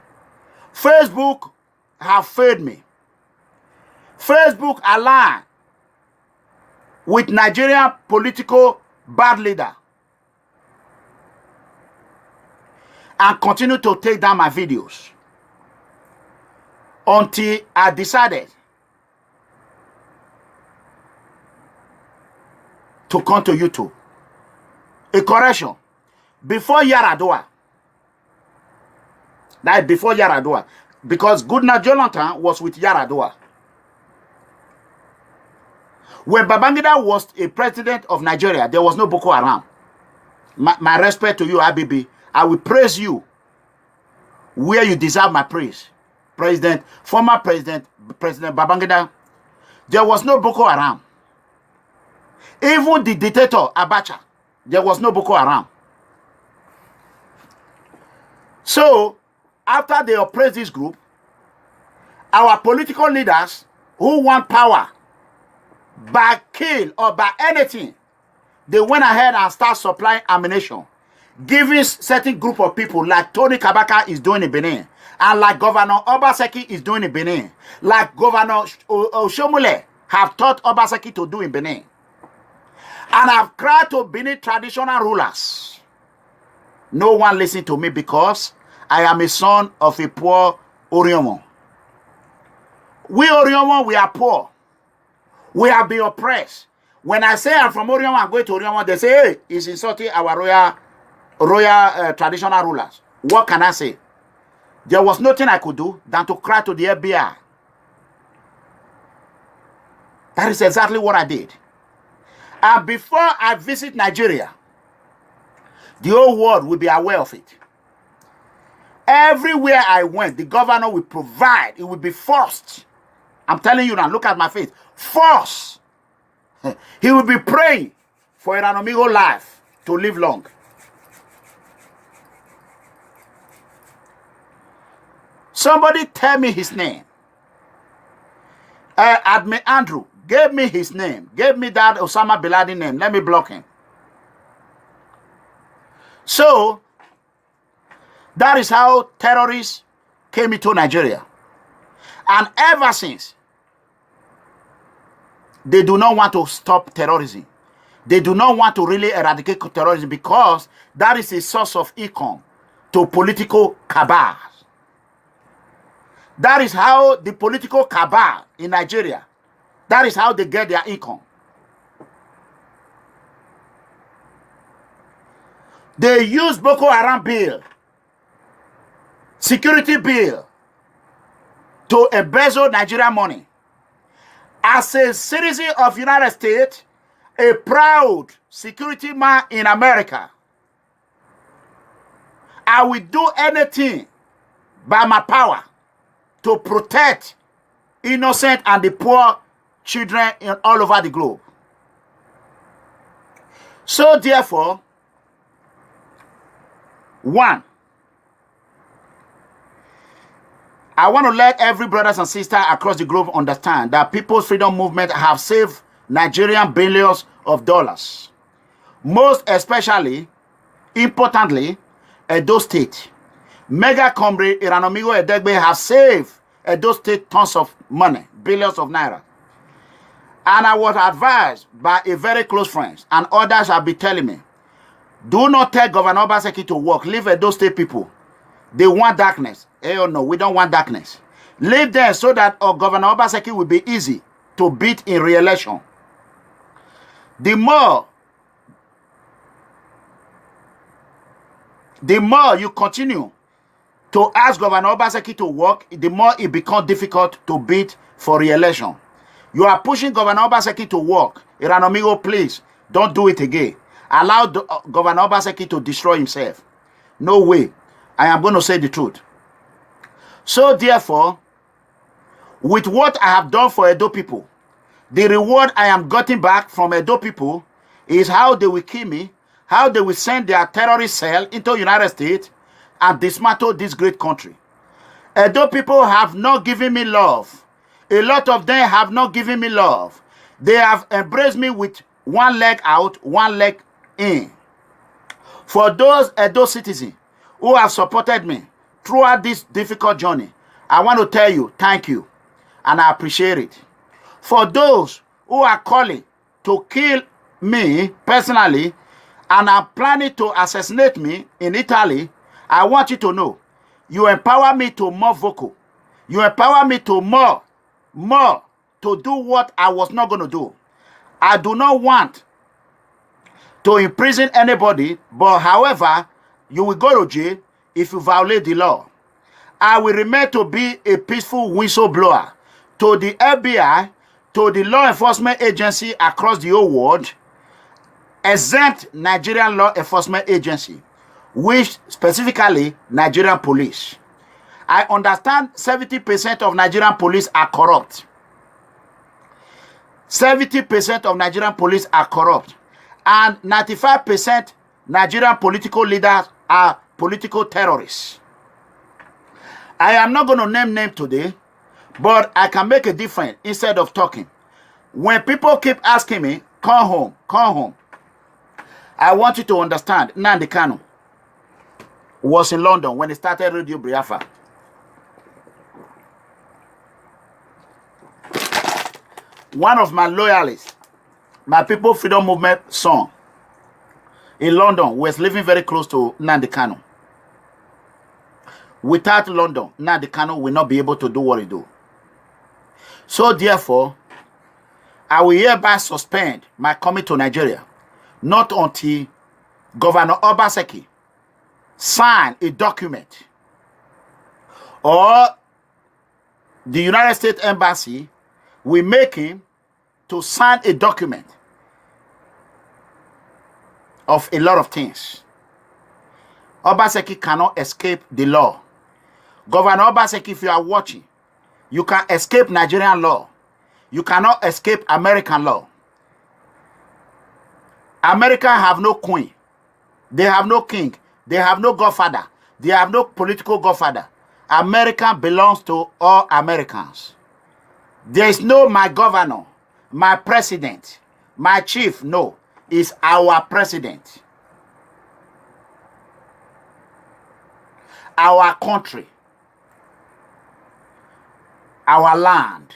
Facebook have failed me. Facebook aligned with Nigerian political bad leader and continue to take down my videos until I decided to come to YouTube. A correction. Before Yaradua. Like before Yaradua. Because Goodluck Jonathan was with Yaradua. When Babangida was a president of Nigeria, there was no Boko Haram. My respect to you, Abibi. I will praise you where you deserve my praise. Former President Babangida, there was no Boko Haram. Even the dictator Abacha, there was no Boko Haram. So, after they oppressed this group, our political leaders who want power by kill or by anything, they went ahead and started supplying ammunition, giving certain group of people like Tony Kabaka is doing in Benin, and like Governor Obaseki is doing in Benin, like Governor Oshomole have taught Obaseki to do in Benin. And I've cried to Benin traditional rulers. No one listened to me because I am a son of a poor Oriomo. We Oriomo, we are poor. We have been oppressed. When I say I'm from Oriomo, I'm going to Oriomo, they say, hey, he's insulting our royal traditional rulers. What can I say? There was nothing I could do than to cry to the FBI. That is exactly what I did. And before I visit Nigeria, the whole world will be aware of it. Everywhere I went, the governor will provide. It will be forced. I'm telling you now, look at my face. Force. He will be praying for Eranornigho life to live long. Somebody tell me his name. Admin Andrew gave me his name. Gave me that Osama Bin Laden name. Let me block him. So, that is how terrorists came into Nigeria. And ever since, they do not want to stop terrorism. They do not want to really eradicate terrorism because that is a source of income to political cabal. That is how the political cabal in Nigeria, that is how they get their income. They use Boko Haram bill, security bill, to embezzle Nigerian money. As a citizen of the United States, a proud security man in America, I will do anything by my power to protect innocent and the poor children all over the globe. So therefore, one, I want to let every brothers and sisters across the globe understand that People's Freedom Movement have saved Nigerian billions of dollars. Most especially, importantly, Edo State. Mega comrade Eranornigho Edegbe have saved Edo State tons of money, billions of naira. And I was advised by a very close friend, and others have been telling me, do not tell Governor Obaseki to work. Leave Edo State people. They want darkness. Oh no, we don't want darkness. Leave them so that Governor Obaseki will be easy to beat in re-election. The more you continue to ask Governor Obaseki to work, the more it becomes difficult to beat for re-election. You are pushing Governor Obaseki to work. Eranornigho, please, don't do it again. Allow Governor Obaseki to destroy himself. No way. I am going to say the truth. So therefore, with what I have done for Edo people, the reward I am getting back from Edo people is how they will kill me, how they will send their terrorist cell into the United States and dismantle this great country. Edo people have not given me love. A lot of them have not given me love. They have embraced me with one leg out, one leg in. For those Edo citizens who have supported me throughout this difficult journey, I want to tell you, thank you, and I appreciate it. For those who are calling to kill me personally and are planning to assassinate me in Italy, I want you to know, you empower me to more vocal. You empower me to more to do what I was not going to do. I do not want to imprison anybody, but however, you will go to jail if you violate the law. I will remain to be a peaceful whistleblower to the FBI, to the law enforcement agency across the whole world, exempt Nigerian law enforcement agency, which specifically Nigerian police. I understand 70% of Nigerian police are corrupt. 70% of Nigerian police are corrupt. And 95% Nigerian political leaders are political terrorists. I am not going to name names today, but I can make a difference instead of talking. When people keep asking me, come home, come home, I want you to understand, Nnamdi Kanu was in London when he started Radio Biafra. One of my loyalists, my People Freedom Movement son in London, was living very close to Nnamdi Kanu. Without London, Nnamdi Kanu will not be able to do what he do. So therefore, I will hereby suspend my coming to Nigeria, not until Governor Obaseki sign a document or the United States Embassy will make him to sign a document of a lot of things. Obaseki cannot escape the law. Governor Obaseki, if you are watching, you can escape Nigerian law. You cannot escape American law. America have no queen. They have no king. They have no godfather. They have no political godfather. America belongs to all Americans. There is no my governor, my president, my chief. No, it's our president. Our country. Our land.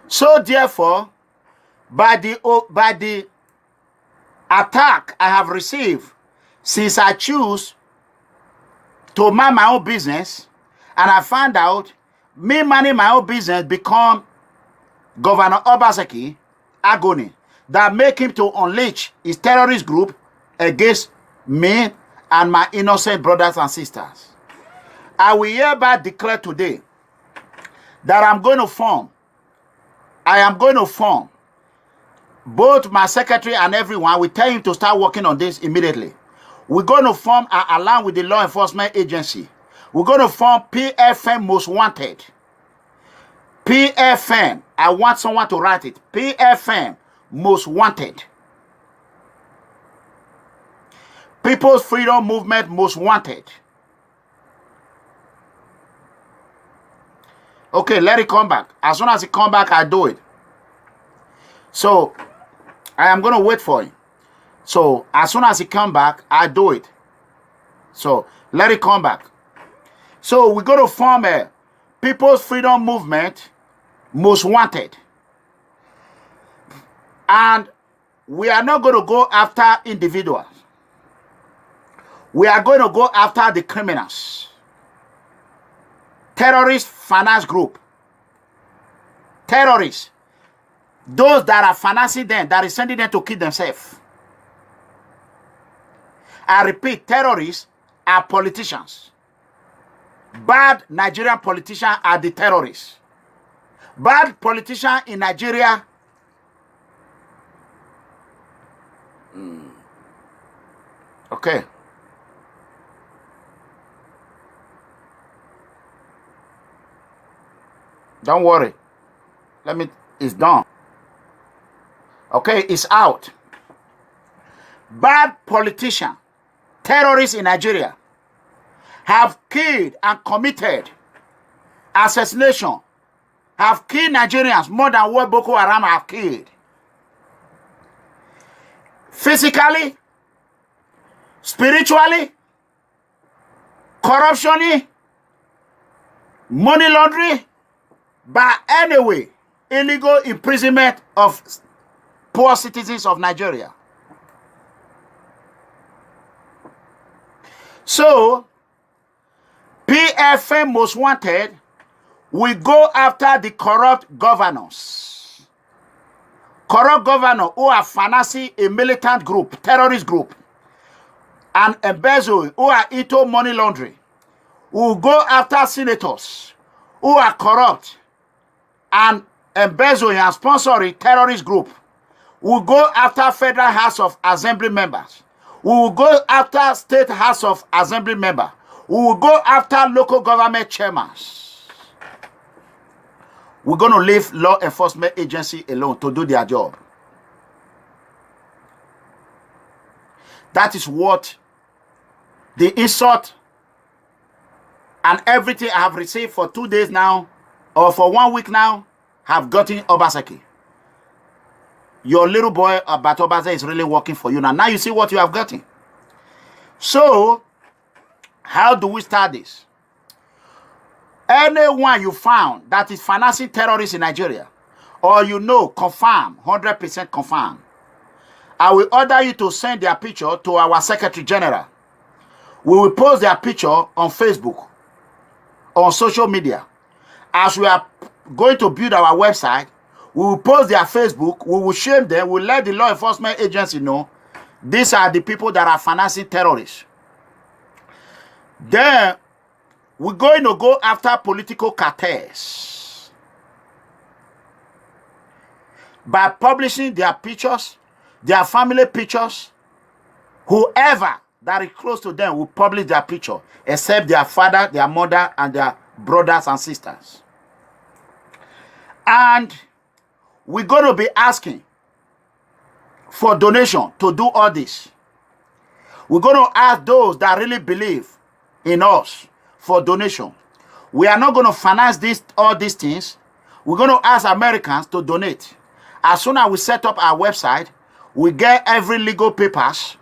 So therefore, by the attack I have received since I choose to mind my own business, and I found out me minding my own business become Governor Obaseki agony that make him to unleash his terrorist group against me and my innocent brothers and sisters. I will hereby declare today that I am going to form both my secretary and everyone. We tell him to start working on this immediately. We're going to form along with the law enforcement agency. We're going to form PFM Most Wanted. PFM, I want someone to write it. PFM Most Wanted. People's Freedom Movement Most Wanted. Okay, let it come back. As soon as it come back, I do it. So I am going to wait for him. So as soon as he come back, I do it. So let it come back. So we're going to form a People's Freedom Movement, Most Wanted. And we are not going to go after individuals. We are going to go after the criminals. Terrorist finance group. Terrorists. Those that are financing them, that is sending them to kill themselves. I repeat, terrorists are politicians. Bad Nigerian politicians are the terrorists. Bad politicians in Nigeria. Okay. Don't worry. It's done. Okay, it's out. Bad politicians, terrorists in Nigeria, have killed and committed assassination, have killed Nigerians more than what Boko Haram have killed. Physically, spiritually, corruption, money laundering, but anyway, illegal imprisonment of poor citizens of Nigeria. So, PFM Most Wanted will go after the corrupt governors. Corrupt governors who are financing a militant group, terrorist group, and embezzle, who are into money laundering. We will go after senators who are corrupt and embezzling and sponsoring terrorist group. We will go after Federal House of Assembly members. We will go after State House of Assembly members. We will go after local government chairmen. We're going to leave law enforcement agency alone to do their job. That is what the insult and everything I have received for 2 days now, or for 1 week now, have gotten Obaseki. Your little boy about Obase is really working for you now. Now you see what you have gotten. So, how do we start this? Anyone you found that is financing terrorists in Nigeria, or you know, confirm, 100% confirm, I will order you to send their picture to our Secretary General. We will post their picture on Facebook, on social media. As we are going to build our website, we will post their Facebook, we will shame them, we will let the law enforcement agency know these are the people that are financing terrorists. Then, we're going to go after political cartels by publishing their pictures, their family pictures. Whoever that is close to them will publish their picture, except their father, their mother, and their brothers and sisters. And we're going to be asking for donation to do all this. We're going to ask those that really believe in us for donation. We are not going to finance all these things. We're going to ask Americans to donate. As soon as we set up our website, we get every legal papers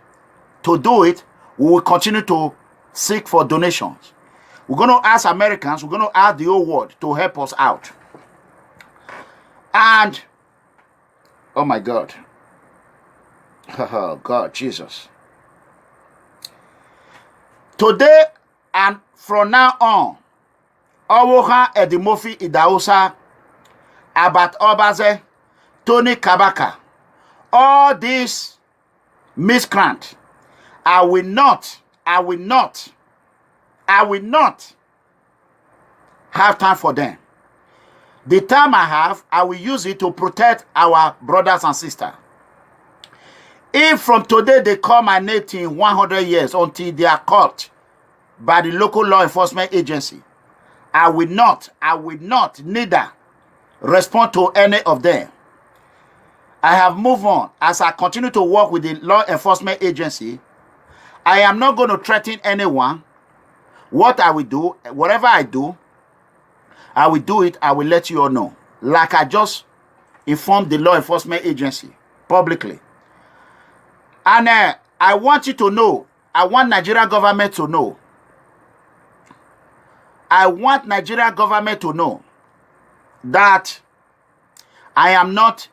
to do it. We will continue to seek for donations. We're going to ask Americans, we're going to ask the whole world to help us out. And, oh my God. Oh God, Jesus. Today and from now on, Owoha Edimofi Idausa, Abat Obaze, Tony Kabaka, all these miscreants, I will not have time for them. The time I have, I will use it to protect our brothers and sisters. If from today they call my name in 100 years until they are caught by the local law enforcement agency, I will not neither respond to any of them. I have moved on. As I continue to work with the law enforcement agency, I am not going to threaten anyone. What I will do, whatever I do, I will do it. I will let you all know. Like I just informed the law enforcement agency publicly. And I want you to know, I want Nigerian government to know. I want Nigerian government to know that I am not,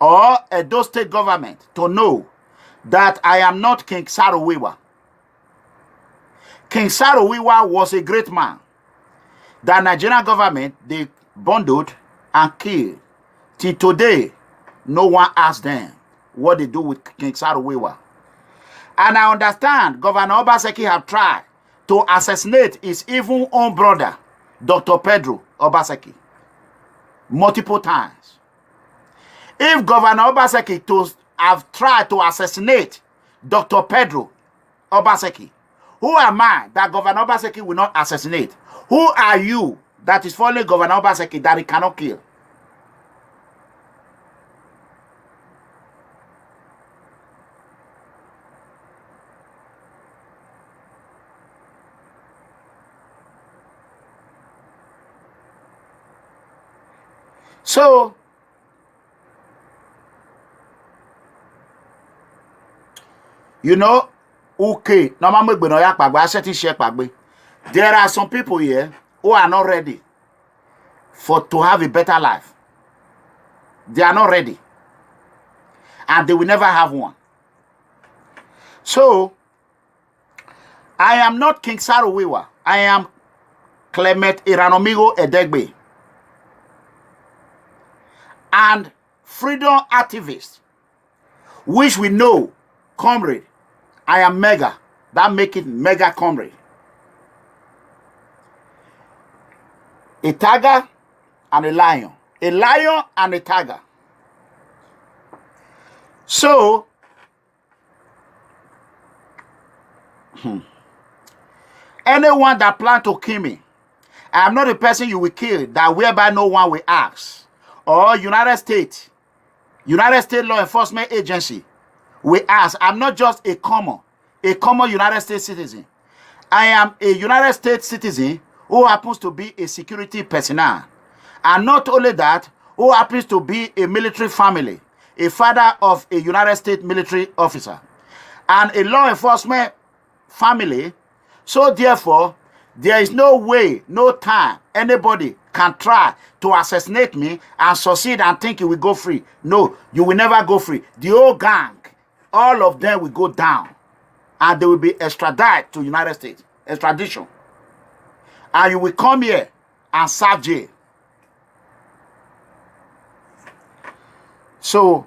or Edo State government to know that I am not King Sarowiwa. King Sarowiwa was a great man. The Nigerian government, they bundled and killed. Till today, no one asked them what they do with King Sarowiwa. And I understand Governor Obaseki have tried to assassinate his even own brother, Dr. Pedro Obaseki, multiple times. If Governor Obaseki have tried to assassinate Dr. Pedro Obaseki, who am I that Governor Obaseki will not assassinate? Who are you that is following Governor Obaseki that he cannot kill? So, you know, okay, there are some people here who are not ready to have a better life. They are not ready. And they will never have one. So, I am not King Sarowiwa. I am Clement Eranornigho Edegbe. And freedom activist, which we know, comrade, I am mega. That make it mega comrade. A tiger and a lion. A lion and a tiger. So, anyone that plan to kill me, I am not a person you will kill that whereby no one will ask. Or United States law enforcement agency will ask. I'm not just a common United States citizen. I am a United States citizen who happens to be a security personnel. And not only that, who happens to be a military family, a father of a United States military officer, and a law enforcement family. So therefore, there is no way, no time, anybody can try to assassinate me and succeed and think you will go free. No, you will never go free. The whole gang, all of them will go down. And they will be extradited to United States. Extradition. And you will come here and serve jail. So,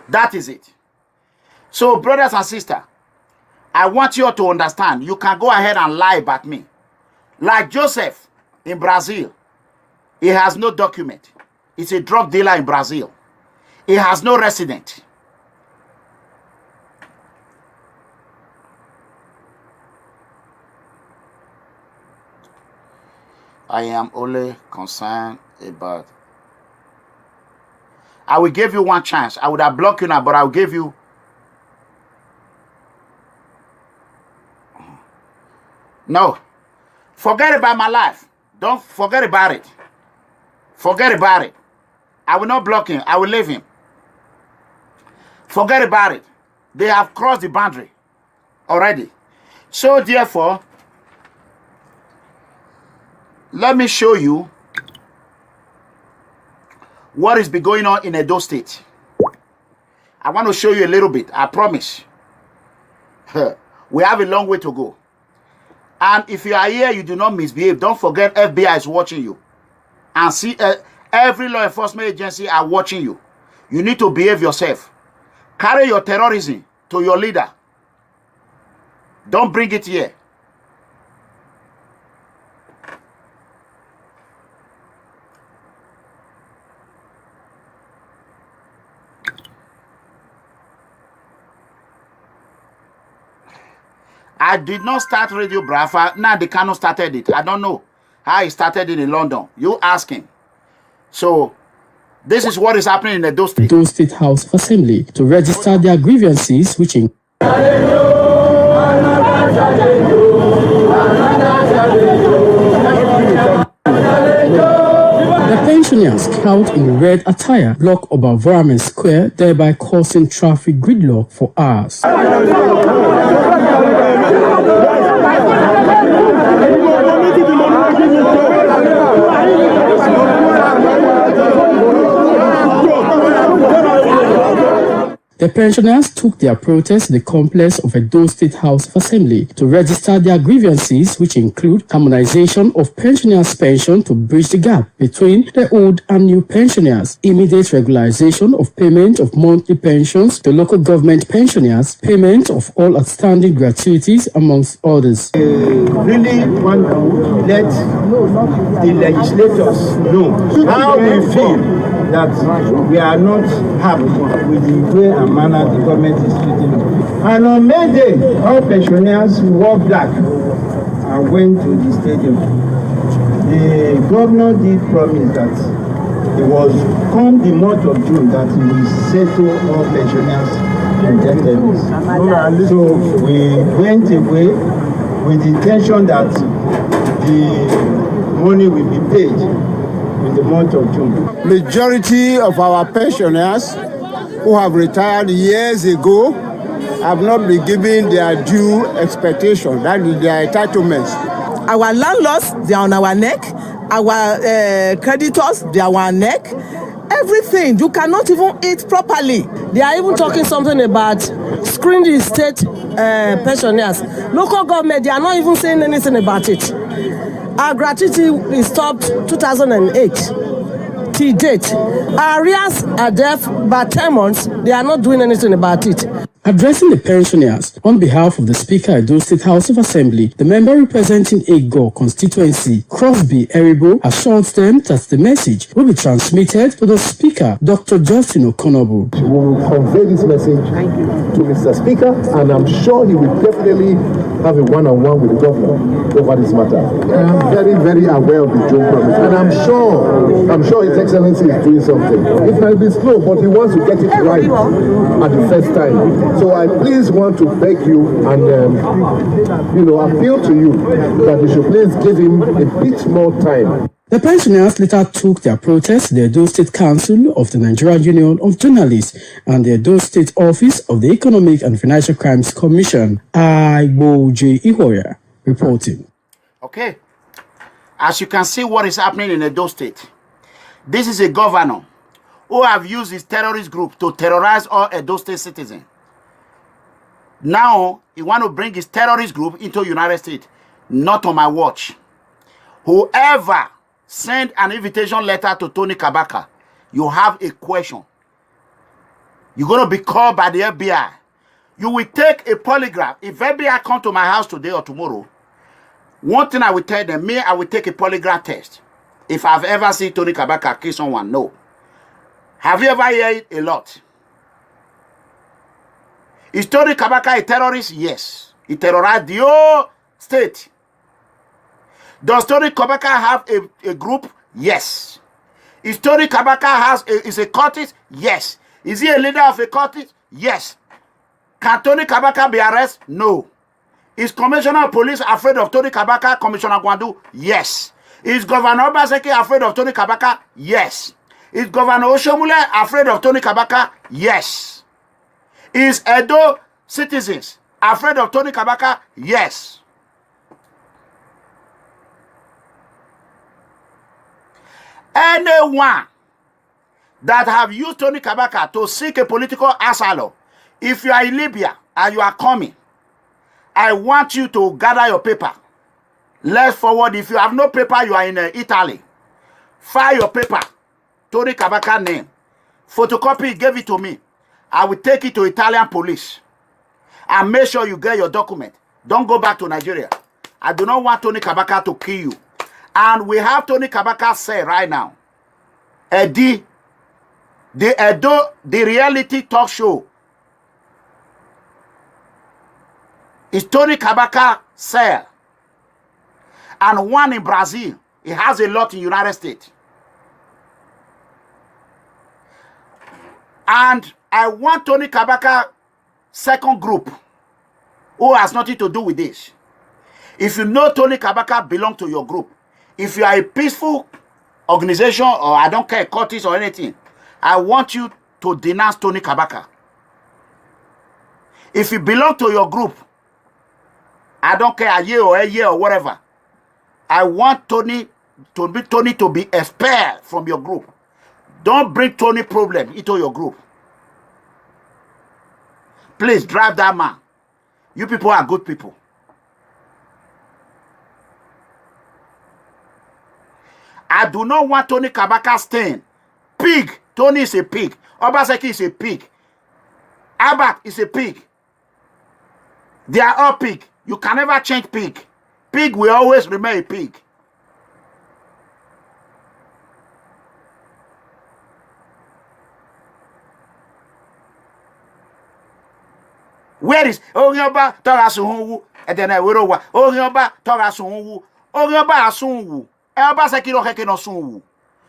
that is it. So, brothers and sisters, I want you all to understand, you can go ahead and lie about me. Like Joseph in Brazil, he has no document. He's a drug dealer in Brazil. He has no resident. I am only concerned about... I will give you one chance. I would have blocked you now, but I will give you... No. Forget about my life. Don't forget about it. Forget about it. I will not block him. I will leave him. Forget about it. They have crossed the boundary already. So therefore, let me show you what is going on in Edo State. I want to show you a little bit. I promise. We have a long way to go. And if you are here, you do not misbehave. Don't forget FBI is watching you. And see, every law enforcement agency are watching you. You need to behave yourself. Carry your terrorism to your leader. Don't bring it here. I did not start Radio Brafa. Now the Kano started it. I don't know how he started it in London. You ask him. So, this is what is happening in the Edo State. Edo State House of Assembly to register their grievances, which in pensioners crowd in red attire block Obavarman Square, thereby causing traffic gridlock for hours. The pensioners took their protest to the complex of Edo State House of Assembly to register their grievances, which include harmonization of pensioners' pension to bridge the gap between the old and new pensioners, immediate regularization of payment of monthly pensions to local government pensioners, payment of all outstanding gratuities, amongst others. Really want to let the legislators know how we feel that we are not happy with the way and manner the government is treating us. And on May Day, all pensioners wore black and went to the stadium. The governor did promise that it was come the month of June that he will settle all pensioners indebtedness. So we went away with the intention that the money will be paid in the month of June. Majority of our pensioners who have retired years ago have not been given their due expectation, that is their entitlements. Our landlords, they are on our neck. Our creditors, they are on our neck. Everything, you cannot even eat properly. They are even talking something about screening the state pensioners. Local government, they are not even saying anything about it. Our gratuity is stopped 2008 till date. Our arrears are there by 10 months. They are not doing anything about it. Addressing the pensioners on behalf of the Speaker of Edo State House of Assembly, the member representing Ego constituency, Crosby Eribo, assured them that the message will be transmitted to the Speaker, Dr. Justin Okonobu. We will convey this message to Mr. Speaker, and I'm sure he will definitely have a one-on-one with the governor over this matter. I'm very, very aware of the June promise, and I'm sure His Excellency is doing something. It might be slow, but he wants to get it right at the first time. So I please want to beg you and appeal to you that you should please give him a bit more time. The pensioners later took their protest to the Edo State Council of the Nigerian Union of Journalists and the Edo State Office of the Economic and Financial Crimes Commission. J. Ihoya reporting. Okay. As you can see what is happening in Edo State. This is a governor who have used his terrorist group to terrorize all Edo State citizens. Now, he want to bring his terrorist group into United States. Not on my watch. Whoever send an invitation letter to Tony Kabaka, you have a question. You're going to be called by the FBI. You will take a polygraph. If FBI come to my house today or tomorrow, one thing I will tell them, I will take a polygraph test. If I've ever seen Tony Kabaka kill someone, no. Have you ever heard a lot? Is Tony Kabaka a terrorist? Yes. He terrorized the whole state. Does Tony Kabaka have a group? Yes. Is Tony Kabaka is a cultist? Yes. Is he a leader of a cultist? Yes. Can Tony Kabaka be arrested? No. Is Commissioner of Police afraid of Tony Kabaka, Commissioner Gwandu? Yes. Is Governor Obaseki afraid of Tony Kabaka? Yes. Is Governor Oshomule afraid of Tony Kabaka? Yes. Is Edo citizens afraid of Tony Kabaka? Yes. Anyone that have used Tony Kabaka to seek a political asylum, if you are in Libya and you are coming, I want you to gather your paper. Let's forward. If you have no paper, you are in Italy. File your paper. Tony Kabaka name. Photocopy, give it to me. I will take it to Italian police. And make sure you get your document. Don't go back to Nigeria. I do not want Tony Kabaka to kill you. And we have Tony Kabaka say right now, the reality talk show is Tony Kabaka sell. And one in Brazil. He has a lot in the United States. And I want Tony Kabaka second group who has nothing to do with this. If you know Tony Kabaka belong to your group, if you are a peaceful organization, or I don't care, cultist or anything. I want you to denounce Tony Kabaka. If you belong to your group, I don't care, a year or whatever. I want Tony to be expelled from your group. Don't bring Tony problem into your group. Please drive that man. You people are good people. I do not want Tony Kabaka staying. Pig. Tony is a pig. Obaseki is a pig. Abat is a pig. They are all pig. You can never change pig. Pig will always remain a pig. Where is Onyoba Togasunwu? And then I will over Onyoba Togasunwu. Onyoba Asunwu. Obaseki no heke no sunwu.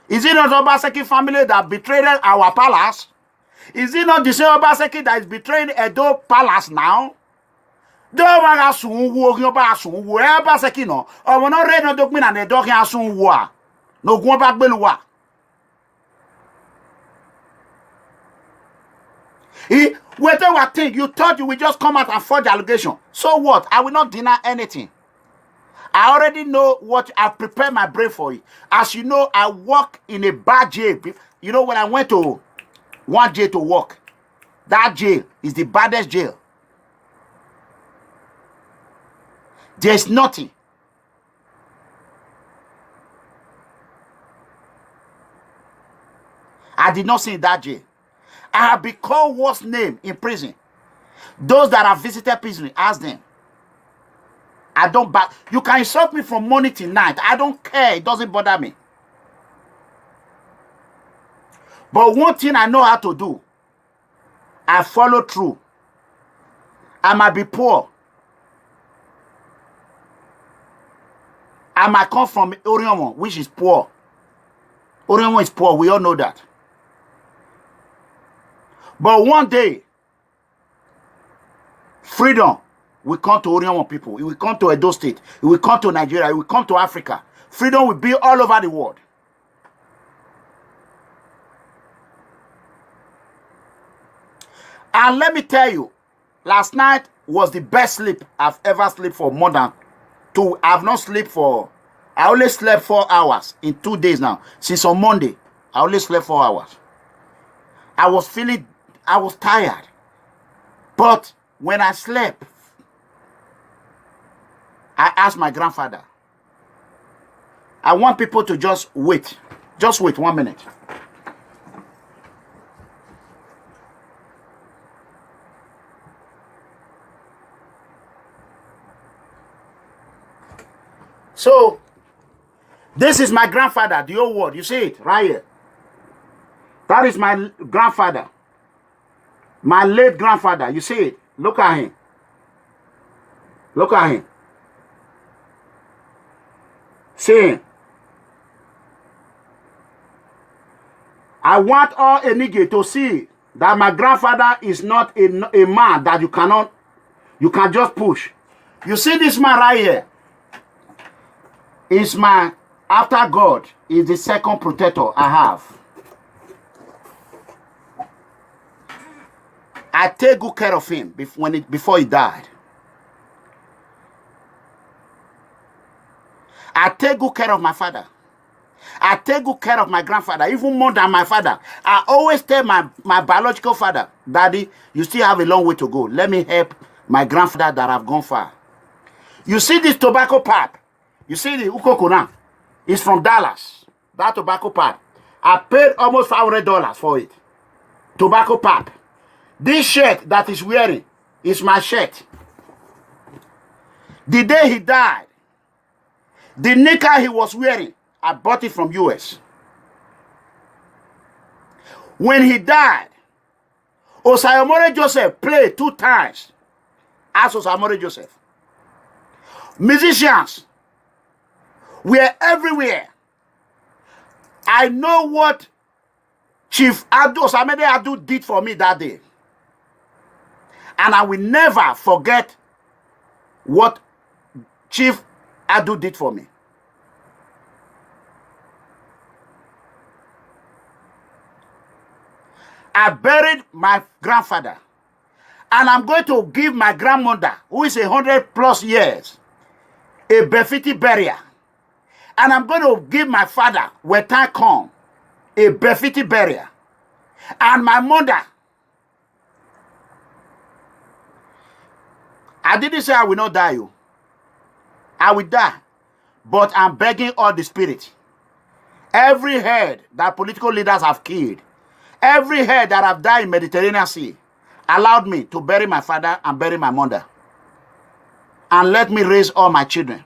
Is it not Obaseki family that betrayed our palace? Is it not the same Obaseki that is betraying Edo Palace now? Don't want Asunwu, Onyoba Asunwu. Obaseki no. Or we not read no document and Edo Asunwu. No go back beluwa. Whatever thing you thought you will just come out and forge allegation. So what? I will not deny anything. I already know what I've prepared my brain for it. As you know, I work in a bad jail. You know, when I went to one jail to work, that jail is the baddest jail. There's nothing. I did not see that jail. I have been called worst name in prison. Those that have visited prison, ask them. I don't back. You can insult me from morning till night. I don't care. It doesn't bother me. But one thing I know how to do, I follow through. I might be poor. I might come from Oriomo, which is poor. Oriomo is poor. We all know that. But one day, freedom will come to Oriomo people. It will come to Edo State. It will come to Nigeria. It will come to Africa. Freedom will be all over the world. And let me tell you, last night was the best sleep I've ever slept for more than 2. I've not slept for, I only slept 4 hours in 2 days now. Since on Monday, I only slept 4 hours. I was tired. But when I slept, I asked my grandfather. I want people to just wait. Just wait 1 minute. So, this is my grandfather, the old word. You see it right here. That is my grandfather. My late grandfather. You see it. Look at him. Look at him. See him. I want all Eranornigho to see that my grandfather is not a man that you can just push. You see this man right here? Is my, after God, is the second protector I have. I take good care of him before he died. I take good care of my father. I take good care of my grandfather, even more than my father. I always tell my biological father, Daddy, you still have a long way to go. Let me help my grandfather that have gone far. You see this tobacco pipe? You see the Ukokuna? It's from Dallas. That tobacco pipe. I paid almost $500 for it. Tobacco pipe. This shirt that he's wearing is my shirt. The day he died, the knicker he was wearing, I bought it from US. When he died, Osayomore Joseph played 2 times as Osayomore Joseph. Musicians were everywhere. I know what Chief Osamide Adu did for me that day. And I will never forget what Chief Adu did for me. I buried my grandfather. And I'm going to give my grandmother, who is 100+ years, a befitting burial. And I'm going to give my father, when time comes, a befitting burial. And my mother, I didn't say I will not die. I will die. But I'm begging all the spirit. Every head that political leaders have killed, every head that have died in Mediterranean Sea, allowed me to bury my father and bury my mother. And let me raise all my children.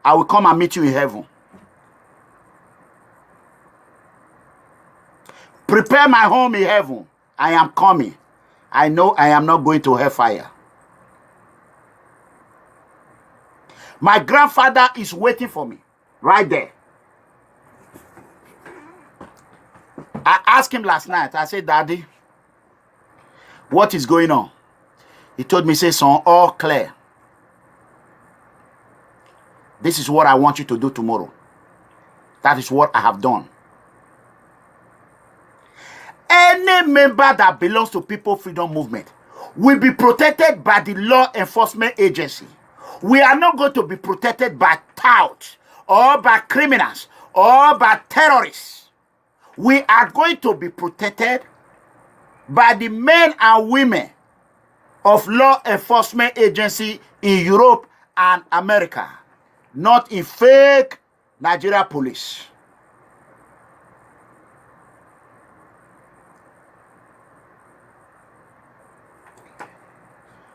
I will come and meet you in heaven. Prepare my home in heaven. I am coming. I know I am not going to hellfire. My grandfather is waiting for me right there. I asked him last night. I said, Daddy, what is going on? He told me, say, son, all clear. This is what I want you to do tomorrow. That is what I have done. Any member that belongs to People Freedom Movement will be protected by the law enforcement agency. We are not going to be protected by touts or by criminals or by terrorists. We are going to be protected by the men and women of law enforcement agency in Europe and America, not in fake Nigeria police.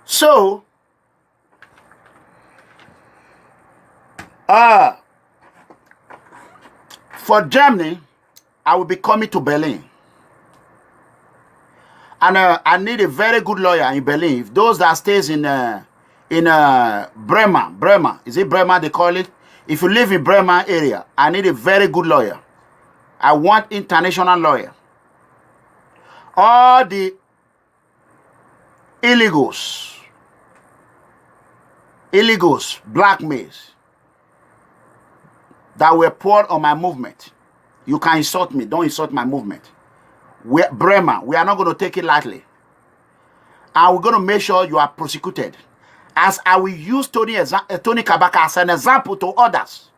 So, for Germany, I will be coming to Berlin. And I need a very good lawyer in Berlin. If those that stays in Bremer, is it Bremer they call it? If you live in Bremer area, I need a very good lawyer. I want international lawyer. All the illegals, blackmails that were poured on my movement. You can insult me. Don't insult my movement. Bremer, we are not going to take it lightly. And we're going to make sure you are prosecuted. As I will use Tony Kabaka as an example to others.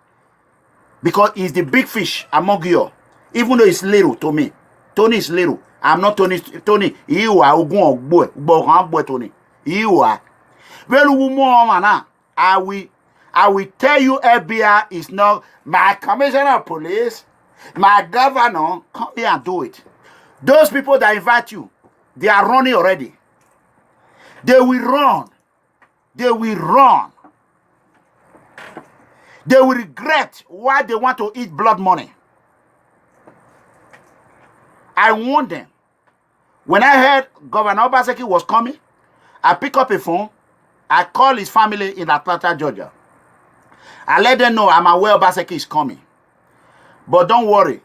Because he's the big fish among you. Even though he's little to me. Tony is little. I'm not Tony. Tony, you are Tony. You are. I will tell you FBI is not my commissioner of police, my governor. Come here and do it. Those people that invite you, they are running already. They will run. They will run. They will regret why they want to eat blood money. I warned them. When I heard Governor Obaseki was coming, I pick up a phone. I call his family in Atlanta, Georgia. I let them know I'm aware Obaseki is coming. But don't worry.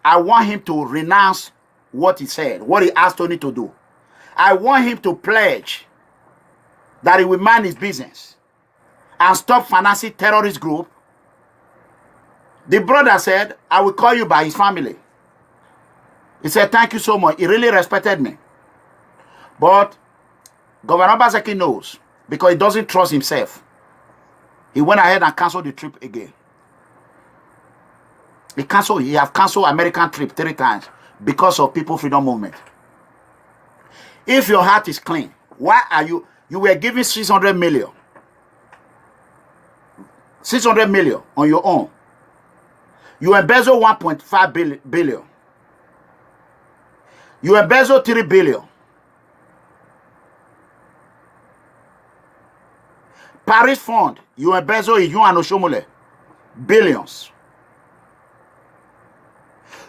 I want him to renounce what he said, what he asked Tony to do. I want him to pledge that he will mind his business and stop financing terrorist group. The brother said, I will call you by his family. He said, thank you so much. He really respected me. But Governor Obaseki knows because he doesn't trust himself. He went ahead and canceled the trip again. He have canceled American trip 3 times because of People Freedom Movement. If your heart is clean, why are you were giving 600 million. 600 million on your own. You embezzle 1.5 billion. You embezzle 3 billion. Paris Fund, you embezzle in you and Oshomole. Billions.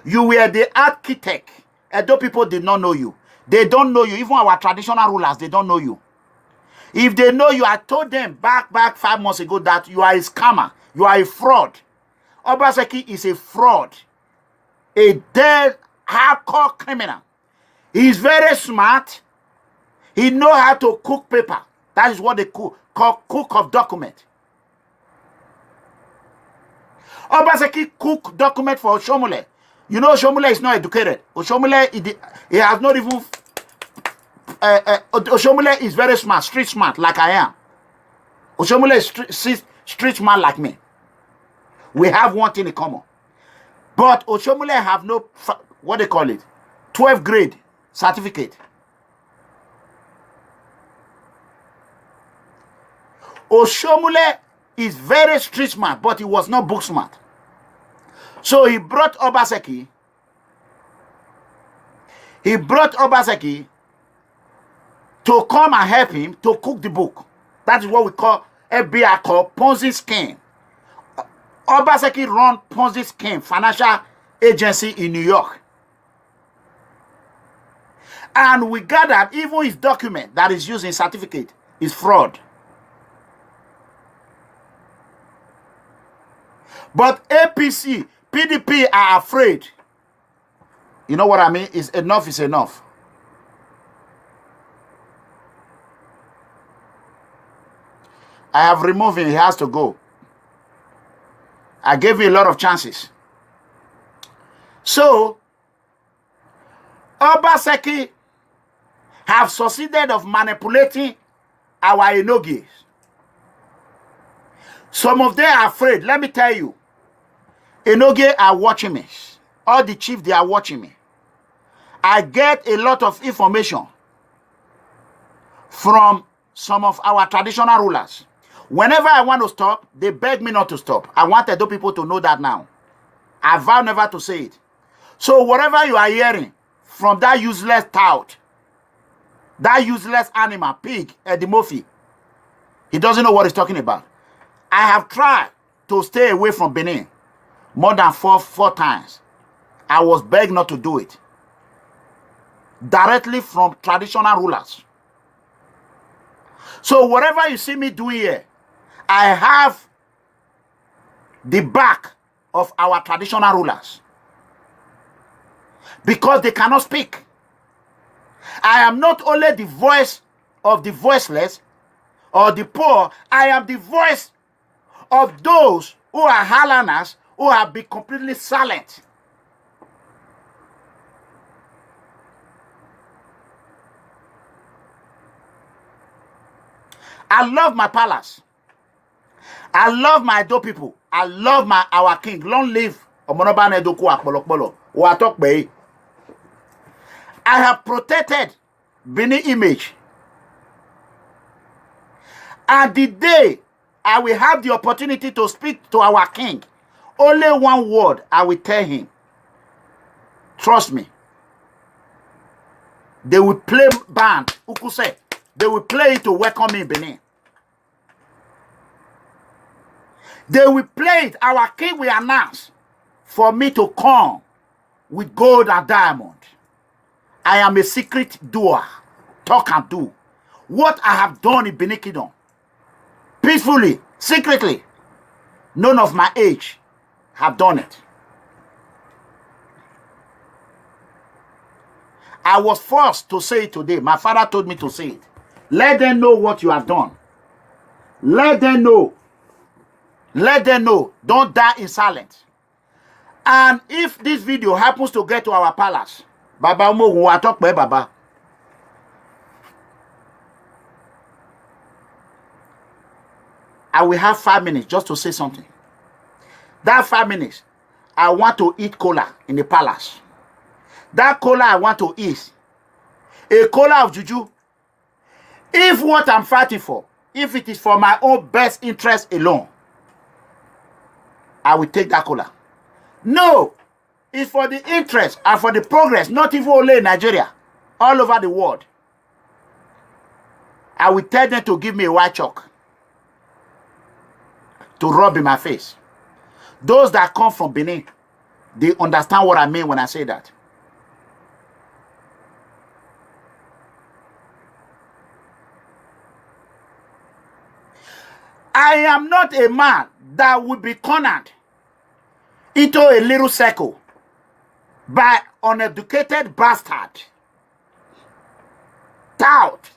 You were the architect. Edo people did not know you. They don't know you. Even our traditional rulers, they don't know you. If they know you, I told them back 5 months ago that you are a scammer. You are a fraud. Obaseki is a fraud. A dead, hardcore criminal. He is very smart. He knows how to cook paper. That is what they call cook of document. Obaseki cook document for Oshomole. You know, Oshomole is not educated. Oshomole, he has not even... Oshomole is very smart, street smart, like I am. Oshomole is street smart like me. We have one thing in common. But Oshomole have no, what they call it, 12th grade certificate. Oshomole is very street smart, but he was not book smart. So he brought Obaseki. He brought Obaseki to come and help him to cook the book. That is what we call FBI call Ponzi scheme. Obaseki run Ponzi scheme financial agency in New York. And we gathered even his document that is used in certificate is fraud. But APC, PDP are afraid. You know what I mean? Is enough is enough. I have removed him. He has to go. I gave you a lot of chances. So, Obaseki have succeeded of manipulating our Enogis. Some of them are afraid. Let me tell you. Enoge are watching me. All the chiefs, they are watching me. I get a lot of information from some of our traditional rulers. Whenever I want to stop, they beg me not to stop. I want Edo people to know that now. I vow never to say it. So whatever you are hearing from that useless tout, that useless animal, pig, Eddie Murphy, he doesn't know what he's talking about. I have tried to stay away from Benin more than four times. I was begged not to do it. Directly from traditional rulers. So whatever you see me doing here, I have the back of our traditional rulers. Because they cannot speak. I am not only the voice of the voiceless or the poor, I am the voice of those who are Highlanders who have been completely silent. I love my palace. I love my Edo people. I love our king. Long live Omonoba Edoku Akpolokpolo. Watokbe. I have protected Benin image. And the day I will have the opportunity to speak to our king, only one word I will tell him. Trust me. They will play band, Ukuse. They will play it to welcome me in Benin. They will play it. Our king will announce for me to come with gold and diamond. I am a secret doer. Talk and do. What I have done in Benin Kingdom. Peacefully, secretly. None of my age have done it. I was forced to say it today. My father told me to say it. Let them know what you have done. Let them know. Let them know. Don't die in silence. And if this video happens to get to our palace, Baba Umo, we talk by Baba. I will have 5 minutes just to say something. That 5 minutes, I want to eat cola in the palace. That cola I want to eat, a cola of juju. If what I'm fighting for, if it is for my own best interest alone, I will take that cola. No, it's for the interest and for the progress, not even only in Nigeria, all over the world. I will tell them to give me a white chalk to rub in my face. Those that come from Benin, they understand what I mean when I say that. I am not a man that would be cornered into a little circle by uneducated bastard. Tout.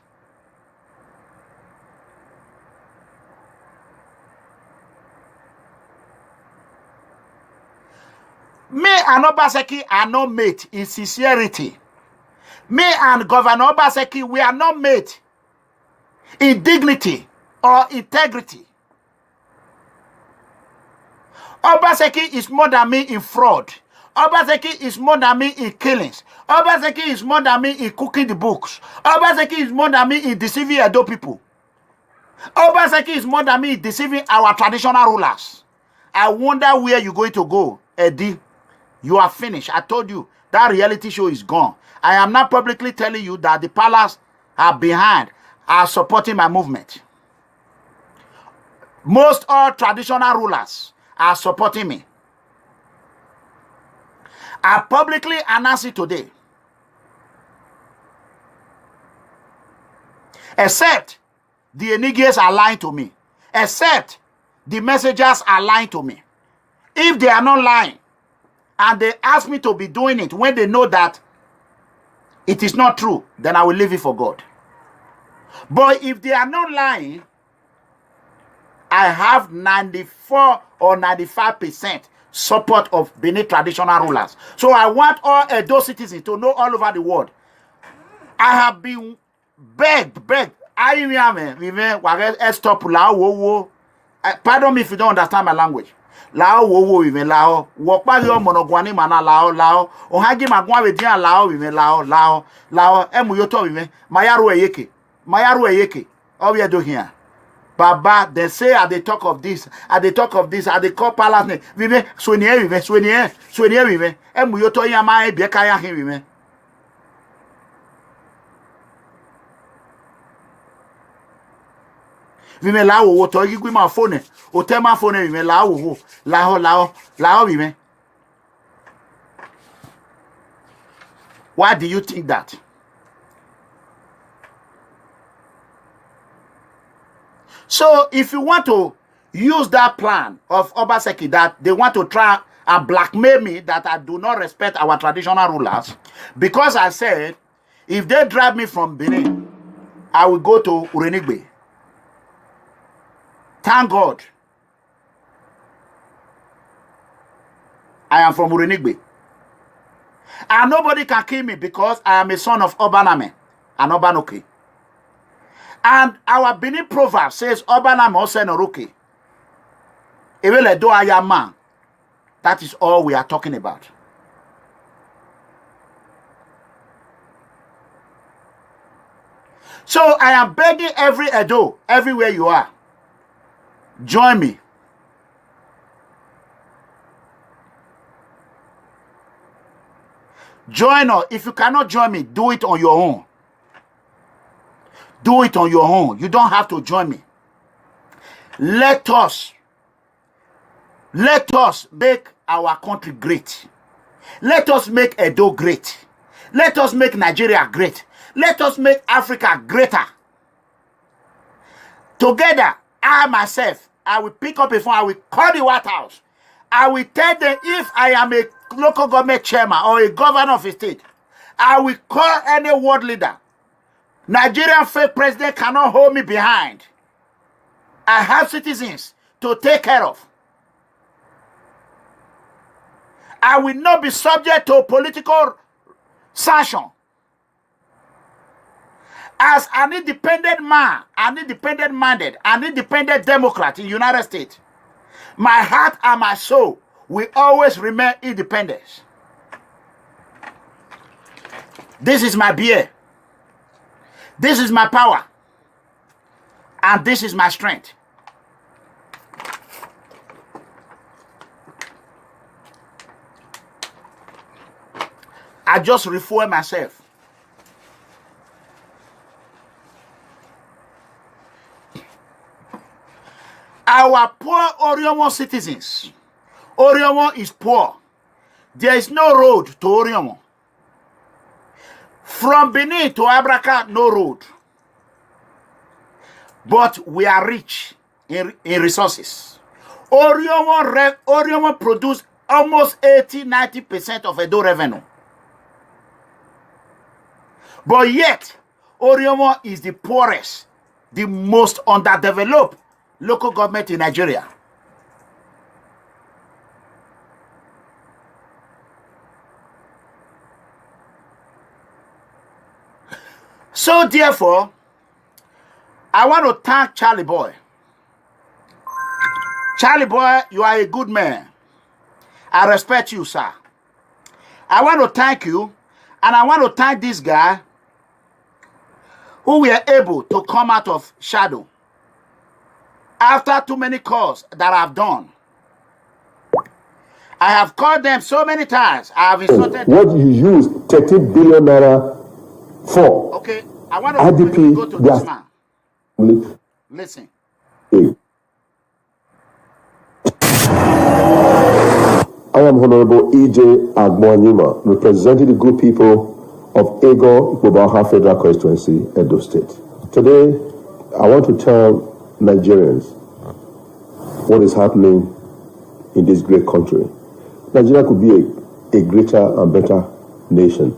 Me and Obaseki are not mate in sincerity. Me and Governor Obaseki, we are not mate in dignity or integrity. Obaseki is more than me in fraud. Obaseki is more than me in killings. Obaseki is more than me in cooking the books. Obaseki is more than me in deceiving Edo people. Obaseki is more than me in deceiving our traditional rulers. I wonder where you're going to go, Eddie. You are finished. I told you that reality show is gone. I am not publicly telling you that the palace are behind, are supporting my movement. Most all traditional rulers are supporting me. I publicly announce it today. Except the Enigmas are lying to me. Except the messengers are lying to me. If they are not lying, and they ask me to be doing it when they know that it is not true, then I will leave it for God. But if they are not lying, I have 94 or 95% support of Benin traditional rulers. So I want all Edo citizens to know all over the world. I have been begged. Pardon me if you don't understand my language. Lao wo even lao wokpa yo monogwani mana lao ohagi magwa we dia lao even lao emu yo to even mayaru eyeke all we do here. Baba, they say at the talk of this, at the call palace name. We me swenier. Emu yo to yama e kaya hin we me. We me lao wo to igwe ma phone. O tema phone we me lao we me. Why do you think that? So if you want to use that plan of Obaseki that they want to try and blackmail me that I do not respect our traditional rulers, because I said if they drive me from Benin, I will go to Eranornigho. Thank God I am from Eranornigho. And nobody can kill me because I am a son of Obaname and Obanoke. And our Benin proverb says, Obaname Osenoroke. Ewele do ayama. That is all we are talking about. So I am begging every Edo, everywhere you are, join me. Join us. If you cannot join me, do it on your own. Do it on your own. You don't have to join me. Let us make our country great. Let us make Edo great. Let us make Nigeria great. Let us make Africa greater. Together, I myself, I will pick up a phone, I will call the White House. I will tell them if I am a local government chairman or a governor of a state, I will call any world leader. Nigerian fake president cannot hold me behind. I have citizens to take care of. I will not be subject to political sanction. As an independent man, an independent minded, an independent Democrat in the United States, my heart and my soul will always remain independent. This is my beer. This is my power. And this is my strength. I just refuel myself. Our poor Oriomo citizens. Oriomo is poor. There is no road to Oriomo. From Benin to Abraka, no road. But we are rich in resources. Oriomo produce almost 80-90% of Edo revenue. But yet, Oriomo is the poorest, the most underdeveloped local government in Nigeria. So therefore, I want to thank Charlie Boy. Charlie Boy, you are a good man. I respect you, sir. I want to thank you, and I want to thank this guy who were able to come out of shadow after too many calls that I've done. I have called them so many times. I have insulted what you use 30 billion naira for. Okay, I want to IDP, go to this man. Listen. I am Honorable E.J. Agbo-Anyima, representing the good people of Ego Kabakka Federal Constituency, Edo State. Today, I want to tell Nigerians what is happening in this great country. Nigeria could be a greater and better nation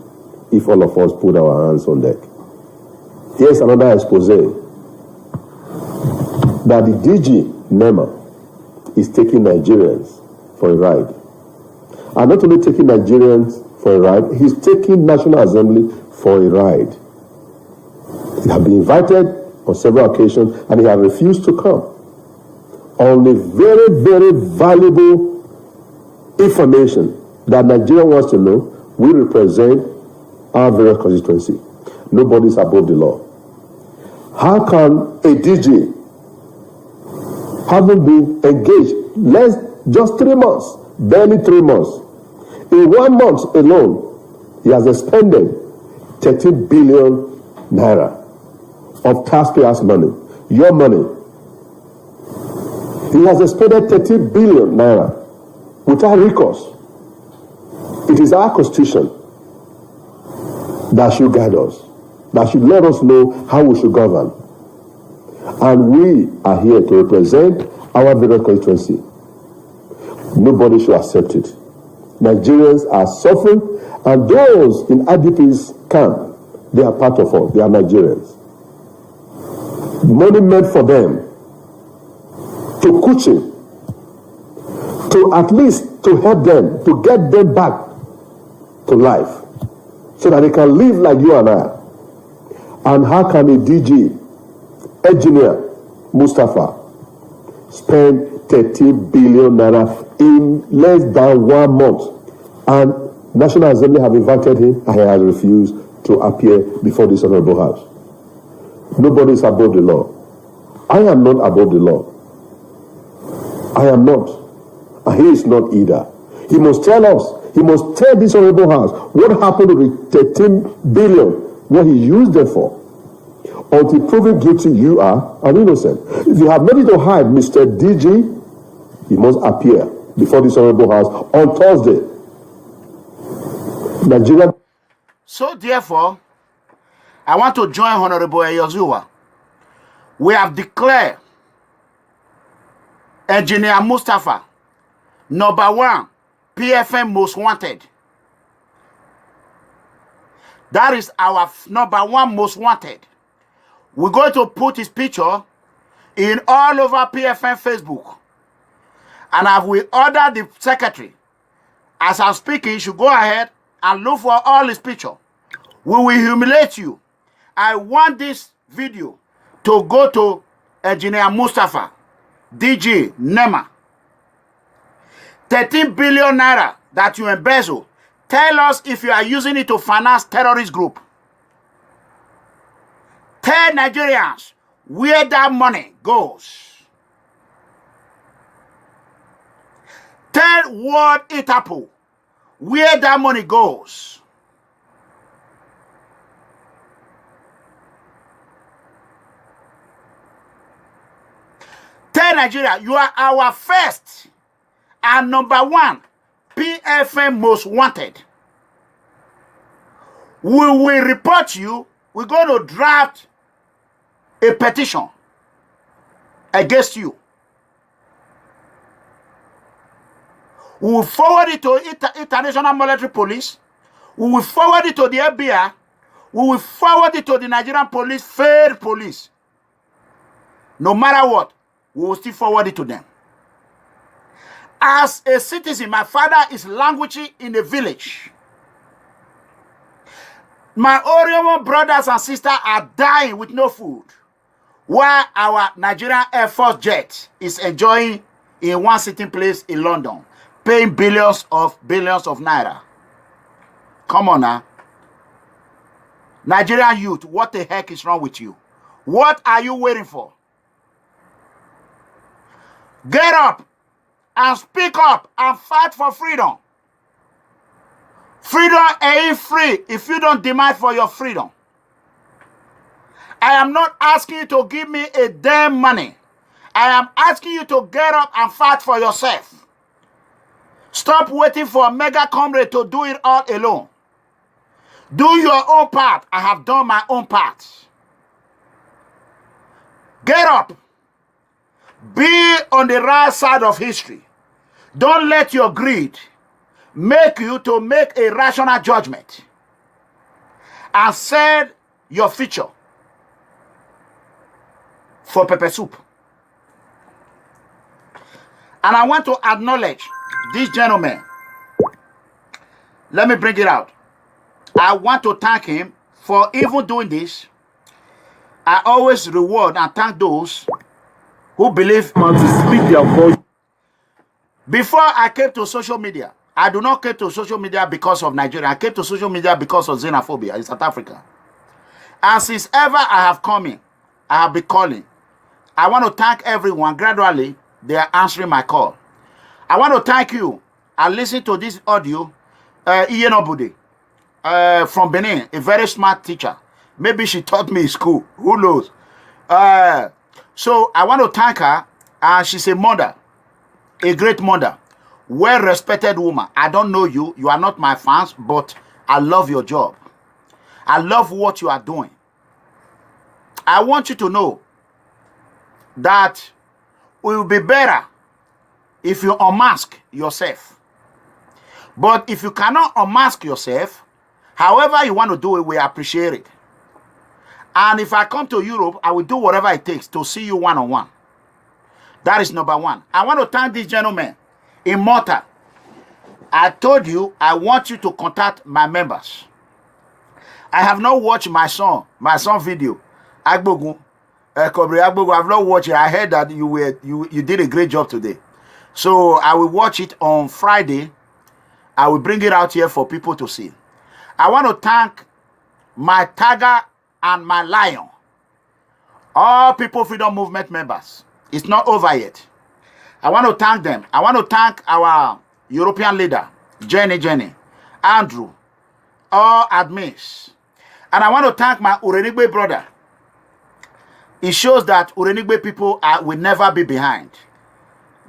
if all of us put our hands on deck. Here's another expose that the DG NEMA is taking Nigerians for a ride. And not only taking Nigerians for a ride, he's taking National Assembly for a ride. He has been invited on several occasions and he has refused to come. Only very, very valuable information that Nigeria wants to know. We represent our various constituency. Nobody is above the law. How can a DG, having been engaged just 3 months, barely 3 months, in 1 month alone, he has expended 13 billion naira of taxpayers' money, your money. He has expended 30 billion naira without recourse. It is our constitution that should guide us, that should let us know how we should govern. And we are here to represent our various constituency. Nobody should accept it. Nigerians are suffering, and those in IDP's camp, they are part of us. They are Nigerians. Money meant for them to cushion, to at least to help them, to get them back to life, so that they can live like you and I. And how can a DG, engineer Mustafa, spend 30 billion naira in less than 1 month? And National Assembly have invited him and he has refused to appear before this honorable house. Nobody is above the law. I am not above the law. I am not. And he is not either. He must tell us, he must tell this honorable house what happened to the 13 billion, what he used them for. Until proven guilty, you are an innocent. If you have nothing to hide, Mr. DG, you must appear before this honorable house on Thursday. Nigeria. So therefore, I want to join Honorable Eyozuwa. We have declared Engineer Mustafa #1 PFM most wanted. That is our #1 most wanted. We're going to put his picture in all over PFM Facebook. And I will order the secretary, as I'm speaking, you should go ahead and look for all his picture. We will humiliate you. I want this video to go to Engineer Mustafa, DG NEMA. 13 billion naira that you embezzle. Tell us if you are using it to finance terrorist group. Tell Nigerians where that money goes. Tell World Interpol where that money goes. Tell Nigeria you are our first and #1 PFM most wanted. We will report you. We're going to draft a petition against you. We will forward it to International Military Police. We will forward it to the FBI. We will forward it to the Nigerian police, fair police. No matter what, we will still forward it to them. As a citizen, my father is languishing in a village. My Oriomo brothers and sisters are dying with no food, while our Nigerian Air Force jet is enjoying in one sitting place in London, paying billions of naira. Come on now. Nigerian youth, what the heck is wrong with you? What are you waiting for? Get up and speak up and fight for freedom. Freedom ain't free if you don't demand for your freedom. I am not asking you to give me a damn money. I am asking you to get up and fight for yourself. Stop waiting for a mega comrade to do it all alone. Do your own part. I have done my own part. Get up. Be on the right side of history. Don't let your greed make you to make a rational judgment and set your future for pepper soup. And I want to acknowledge this gentleman. Let me bring it out. I want to thank him for even doing this. I always reward and thank those who believe to speak their voice. Before I came to social media, I do not come to social media because of Nigeria. I came to social media because of xenophobia in South Africa. And since ever I have come in, I have been calling. I want to thank everyone. Gradually, they are answering my call. I want to thank you. I listened to this audio, Eranornigho, from Benin, a very smart teacher. Maybe she taught me in school. Who knows? So I want to thank her. And she's a mother, a great mother, well-respected woman. I don't know you. You are not my fans, but I love your job. I love what you are doing. I want you to know that it will be better if you unmask yourself. But if you cannot unmask yourself, however you want to do it, we appreciate it. And if I come to Europe, I will do whatever it takes to see you one-on-one. That is number one. I want to thank this gentleman in Malta. I told you I want you to contact my members. I have not watched my son video. Agbogun, Agbogun, I have not watched it. I heard that you did a great job today. So I will watch it on Friday. I will bring it out here for people to see. I want to thank my tiger and my lion. All People Freedom Movement members. It's not over yet. I want to thank them. I want to thank our European leader, Jenny, Andrew, all admins. And I want to thank my Eranornigho brother. It shows that Eranornigho people will never be behind.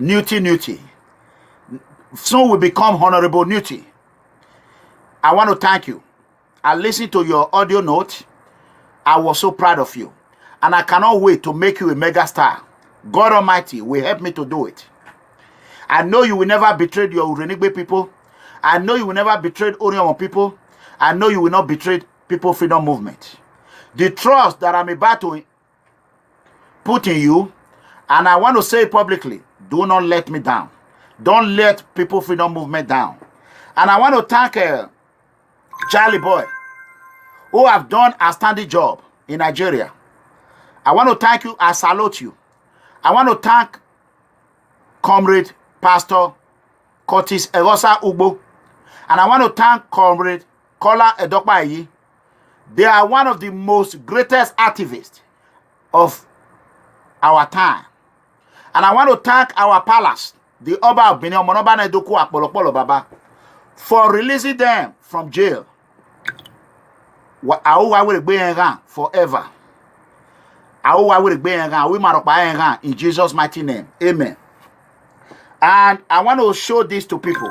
Newty. Soon will become Honorable Newty. I want to thank you. I listened to your audio note. I was so proud of you. And I cannot wait to make you a mega star. God Almighty will help me to do it. I know you will never betray your Eranornigho people. I know you will never betray Oriomo people. I know you will not betray People Freedom Movement. The trust that I'm about to put in you, and I want to say it publicly, do not let me down. Don't let People Freedom Movement down. And I want to thank Charlie Boy, who have done a standing job in Nigeria. I want to thank you. I salute you. I want to thank Comrade Pastor Curtis Erosa Ugbo. And I want to thank Comrade Kola Edokpayi. They are one of the most greatest activists of our time. And I want to thank our palace, the Oba of Benin, Monoba Nedoku Akpolopolo Baba, for releasing them from jail. Forever. In Jesus' mighty name. Amen. And I want to show this to people.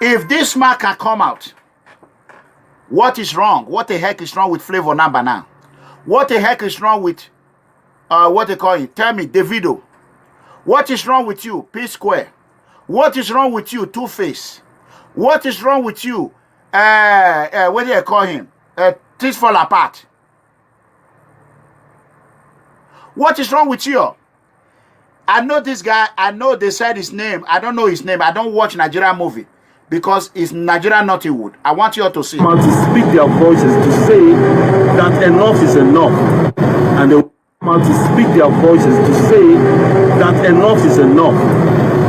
If this man can come out, what is wrong? What the heck is wrong with Flavor Number now? What the heck is wrong with what they call it? Tell me, Davido. What is wrong with you, P Square? What is wrong with you, Two-Face? What is wrong with you? What do you call him? Things Fall Apart. What is wrong with you? I know this guy. I know they said his name. I don't know his name. I don't watch Nigerian movie. because it's Nigeria Nollywood. I want you all to see. To speak their voices to say that enough is enough, and they want to speak their voices to say that enough is enough,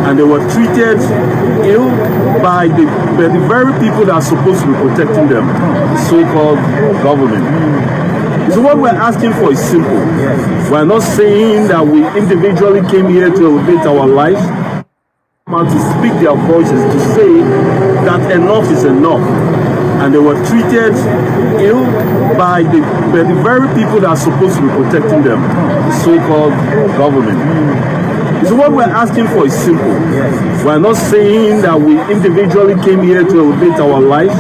and they were treated ill by the very people that are supposed to be protecting them, the so-called government. So what we're asking for is simple. We're not saying that we individually came here to elevate our lives, to speak their voices to say that enough is enough, and they were treated ill by the very people that are supposed to be protecting them, the so-called government. So what we're asking for is simple. We're not saying that we individually came here to elevate our lives.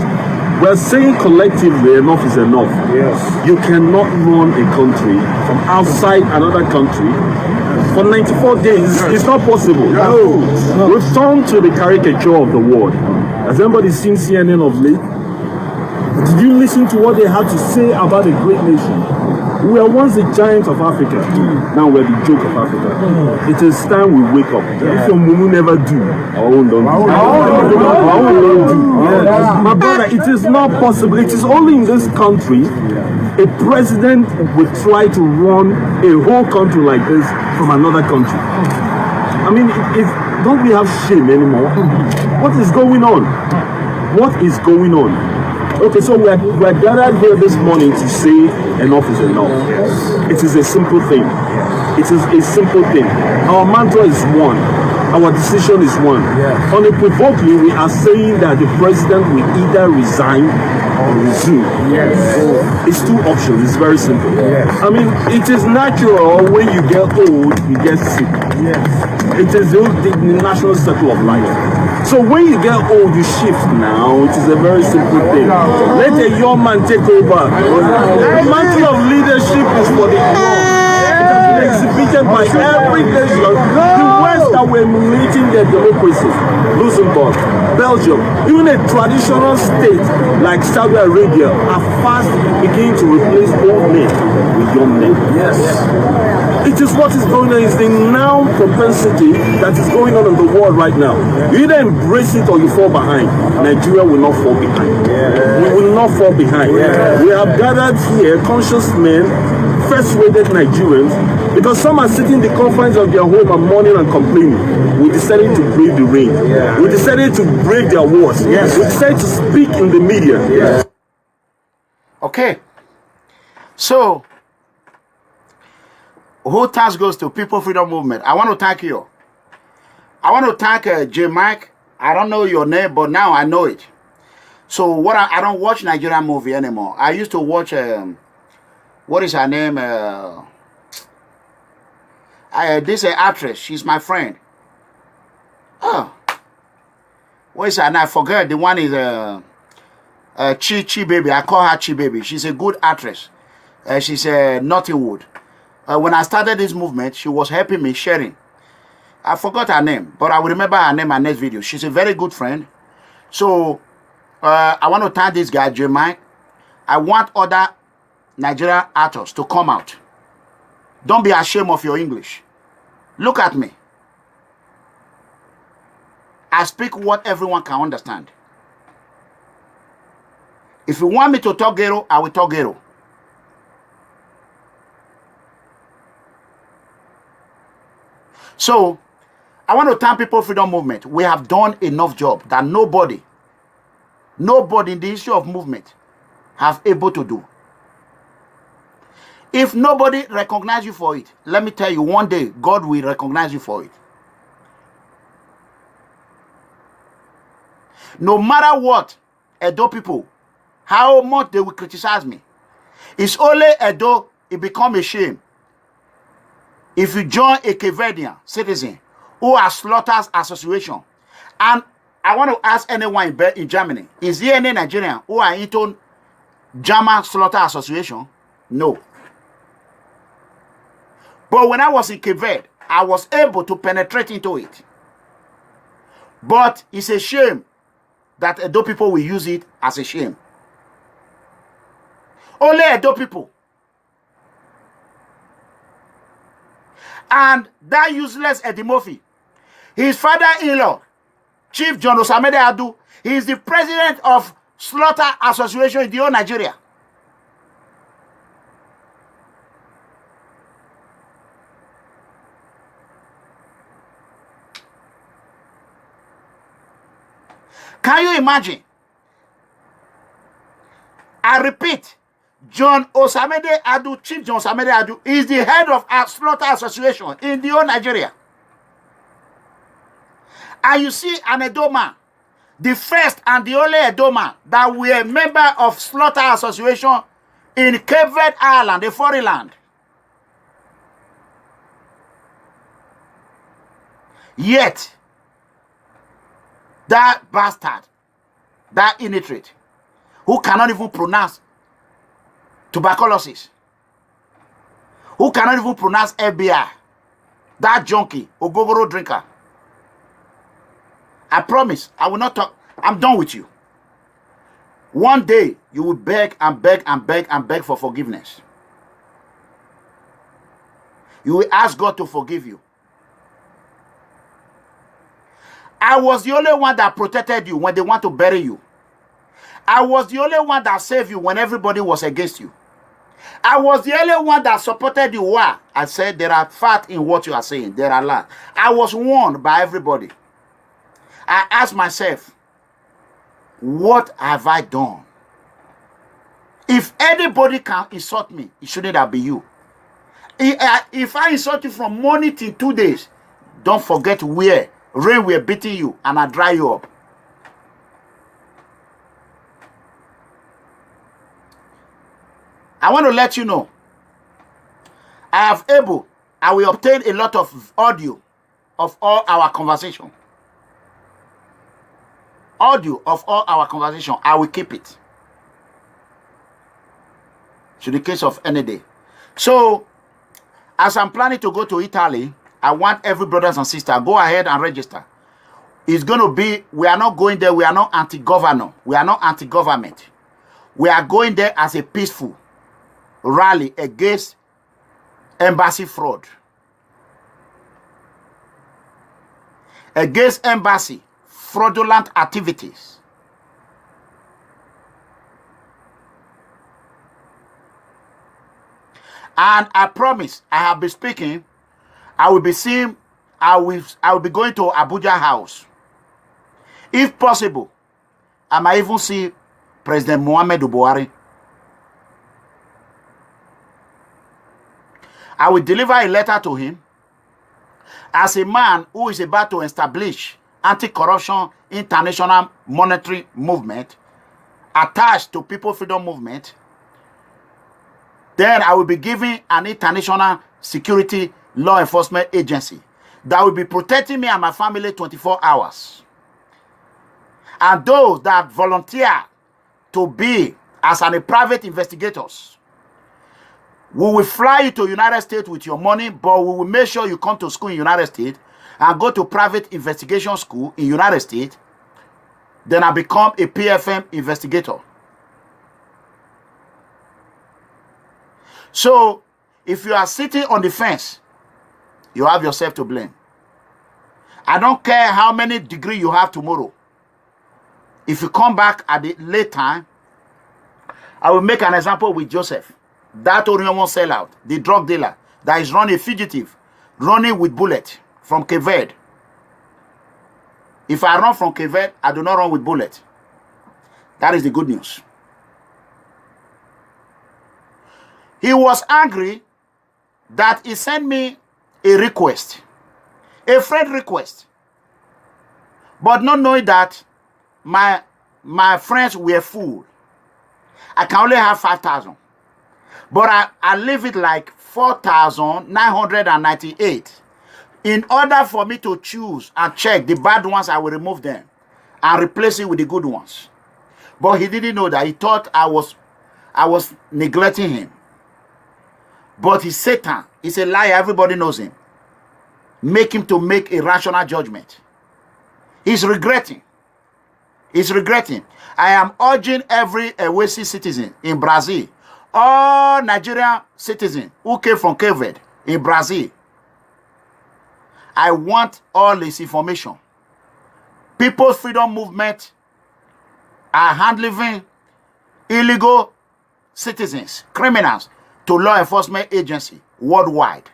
We're saying collectively enough is enough. You cannot run a country from outside another country for 94 days. It's not possible. No. We've turned to the caricature of the world. Has anybody seen CNN of late? Did you listen to what they had to say about a great nation? We were once the giants of Africa. Now we're the joke of Africa. It is time we wake up. If your mumu never do, our own don't do. Our own don't do. My brother, it is not possible. It is only in this country a president will try to run a whole country like this from another country. I mean, don't we have shame anymore? What is going on? What is going on? Okay, so we're gathered here this morning to say enough is enough. It is a simple thing. It is a simple thing. Our mantra is one. Our decision is one. Unequivocally, we are saying that the president will either resign or resume. It's two options. It's very simple. I mean, it is natural when you get old, you get sick. It is the natural cycle of life. So when you get old, you shift now. It is a very simple thing. Let a young man take over. The mantle of leadership is for the young. Exhibited by every nation. The West that were emulating their democracy, Luxembourg, Belgium, even a traditional state like Saudi Arabia are fast beginning to replace old men with young men. It is what is going on. It's the now propensity that is going on in the world right now. You either embrace it or you fall behind. Nigeria will not fall behind. We will not fall behind. We have gathered here conscious men, first-rated Nigerians, because some are sitting in the confines of their home and mourning and complaining. We decided to brave the rain. We decided to break their walls. We decided to speak in the media. Okay. So, whole task goes to People Freedom Movement. I want to thank you. I want to thank J. Mike. I don't know your name, but now I know it. So, I don't watch Nigerian movie anymore. I used to watch... what is her name? This actress. She's my friend. Oh. What is her name? I forget. The one is Chi Baby. I call her Chi Baby. She's a good actress. She's Nollywood. When I started this movement, she was helping me sharing. I forgot her name, but I will remember her name in my next video. She's a very good friend. So, I want to thank this guy, J. Mike. I want other Nigerian actors to come out. Don't be ashamed of your English. Look at me. I speak what everyone can understand. If you want me to talk ghetto, I will talk ghetto. So, I want to thank People Freedom Movement. We have done enough job that nobody in the issue of movement have able to do. If nobody recognize you for it, let me tell you, one day, God will recognize you for it. No matter what, Edo people, how much they will criticize me, it's only Edo, it become a shame if you join a Cavadian citizen who are Slaughters Association. And I want to ask anyone in Germany, is there any Nigerian who are into German Slaughter Association? No. But when I was in Quebec, I was able to penetrate into it. But it's a shame that Edo people will use it as a shame. Only Edo people. And that useless Eddie Murphy, his father-in-law, Chief John Osamede Adu. He is the president of Slaughter Association in the whole Nigeria. Can you imagine? I repeat, John Osamede Adu, Chief John Osamede Adu, is the head of our Slaughter Association in the whole Nigeria. And you see an Edo man, the first and the only Edo man that were a member of Slaughter Association in Cape Verde Island, a foreign land. Yet, that bastard, that illiterate, who cannot even pronounce tuberculosis, who cannot even pronounce FBI, that junkie, ogogoro drinker. I promise, I will not talk. I'm done with you. One day, you will beg and beg and beg and beg for forgiveness. You will ask God to forgive you. I was the only one that protected you when they want to bury you. I was the only one that saved you when everybody was against you. I was the only one that supported you. Why? I said there are facts in what you are saying. There are lies. I was warned by everybody. I asked myself, what have I done? If anybody can insult me, it shouldn't have been you. If I insult you from morning till 2 days, don't forget where rain were beating you and I dry you up. I want to let you know, I will obtain a lot of audio of all our conversation. Audio of all our conversation, I will keep it. To the case of any day. So, as I'm planning to go to Italy, I want every brothers and sisters, go ahead and register. It's going to be, we are not going there, we are not anti-governor, we are not anti-government. We are going there as a peaceful rally against embassy fraud. Against embassy fraudulent activities. And I promise, I have been speaking, I will be seeing, I will be going to Abuja House. If possible, I might even see President Muhammadu Buhari. I will deliver a letter to him as a man who is about to establish anti-corruption international monetary movement attached to People Freedom Movement. Then I will be giving an international security law enforcement agency that will be protecting me and my family 24 hours. And those that volunteer to be as a private investigators, we will fly you to United States with your money, but we will make sure you come to school in United States and go to private investigation school in United States. Then I become a PFM investigator. So, if you are sitting on the fence, you have yourself to blame. I don't care how many degrees you have tomorrow. If you come back at the late time, I will make an example with Joseph. That Orion sellout, the drug dealer that is running a fugitive, running with bullet from Cape Verde. If I run from Cape Verde, I do not run with bullet. That is the good news. He was angry that he sent me a request, a friend request, but not knowing that my friends were full. I can only have 5,000. But I leave it like 4,998. In order for me to choose and check the bad ones, I will remove them and replace it with the good ones. But he didn't know that. He thought I was neglecting him. But he's Satan. He's a liar. Everybody knows him. Make him to make a rational judgment. He's regretting. He's regretting. I am urging every Ewesi citizen in Brazil, all Nigerian citizens who came from Cape Verde in Brazil, I want all this information. People's Freedom Movement are handling illegal citizens, criminals, to law enforcement agency worldwide.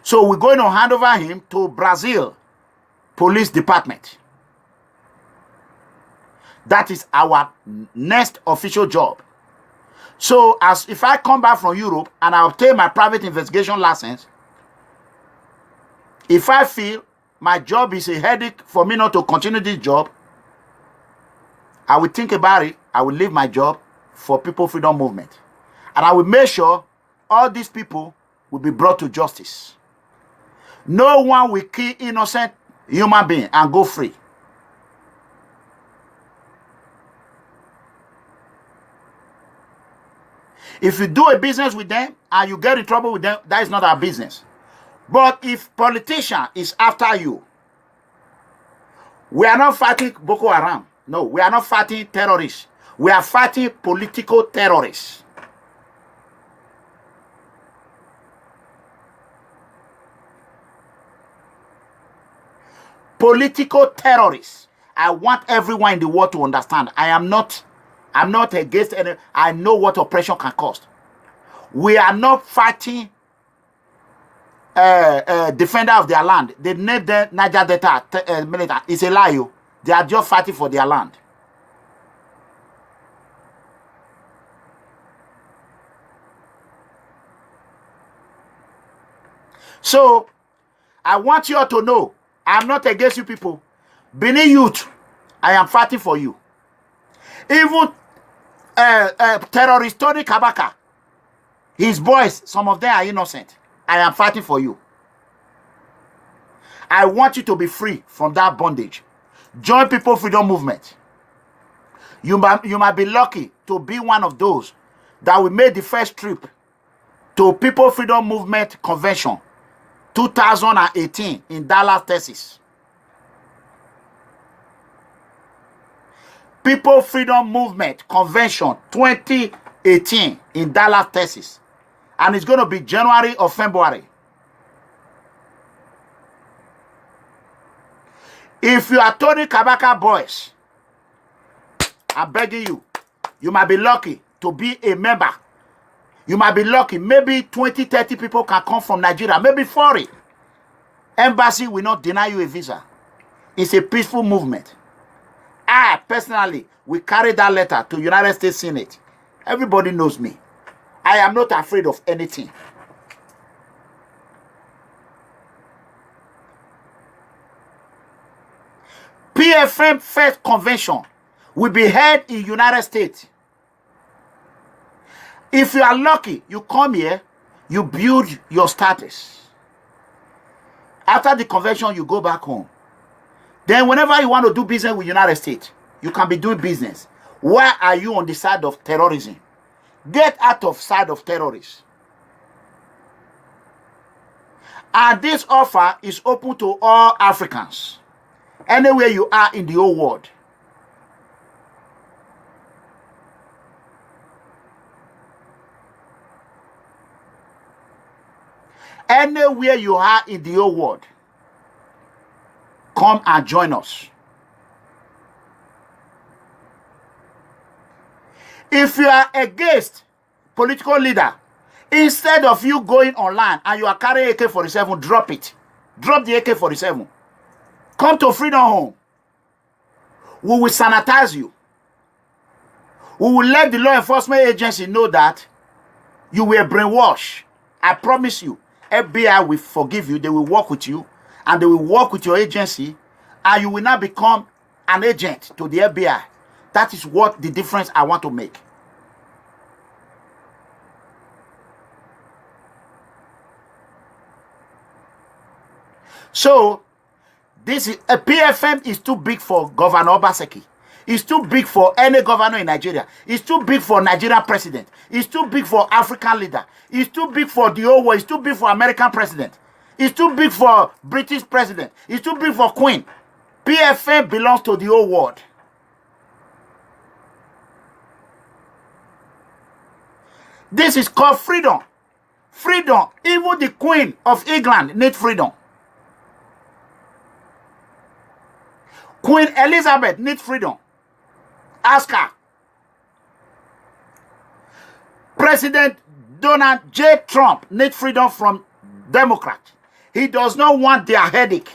So we're going to hand over him to Brazil Police Department. That is our next official job. So as if I come back from Europe and I obtain my private investigation license, if I feel my job is a headache for me not to continue this job, I will think about it. I will leave my job for People Freedom Movement. And I will make sure all these people will be brought to justice. No one will kill innocent human being and go free. If you do a business with them and you get in trouble with them, that is not our business. But if politician is after you, we are not fighting Boko Haram. No, we are not fighting terrorists. We are fighting political terrorists. Political terrorists. I want everyone in the world to understand. I'm not against any. I know what oppression can cost. We are not fighting defender of their land. They name them Niger Delta military. It's a lie. They are just fighting for their land. So I want you all to know, I'm not against you people. Benin youth, I am fighting for you. Even terrorist Tony Kabaka, his boys, some of them are innocent. I am fighting for you. I want you to be free from that bondage. Join People Freedom Movement. You might be lucky to be one of those that will make the first trip to People Freedom Movement Convention 2018 in Dallas, Texas. People Freedom Movement Convention 2018 in Dallas, Texas. And it's going to be January or February. If you are Tony Kabaka boys, I'm begging you, you might be lucky to be a member. You might be lucky. Maybe 20, 30 people can come from Nigeria. Maybe 40. Embassy will not deny you a visa. It's a peaceful movement. I personally will carry that letter to United States Senate. Everybody knows me. I am not afraid of anything. PFM First Convention will be held in United States. If you are lucky, you come here, you build your status. After the convention, you go back home. Then whenever you want to do business with United States, you can be doing business. Why are you on the side of terrorism? Get out of side of terrorists. And this offer is open to all Africans. Anywhere you are in the whole world. Anywhere you are in the whole world. Come and join us. If you are against political leader, instead of you going online and you are carrying AK-47, drop it. Drop the AK-47. Come to Freedom Home. We will sanitize you. We will let the law enforcement agency know that you were brainwashed. I promise you, FBI will forgive you. They will work with you. And they will work with your agency. And you will not become an agent to the FBI. That is what the difference I want to make. So, this is a PFM is too big for Governor Obaseki. It's too big for any governor in Nigeria. It's too big for Nigerian president. It's too big for African leader. It's too big for the whole world. It's too big for American president. It's too big for British president. It's too big for Queen. PFM belongs to the whole world. This is called freedom. Freedom. Even the Queen of England needs freedom. Queen Elizabeth needs freedom. Ask her. President Donald J. Trump needs freedom from Democrats. He does not want their headache.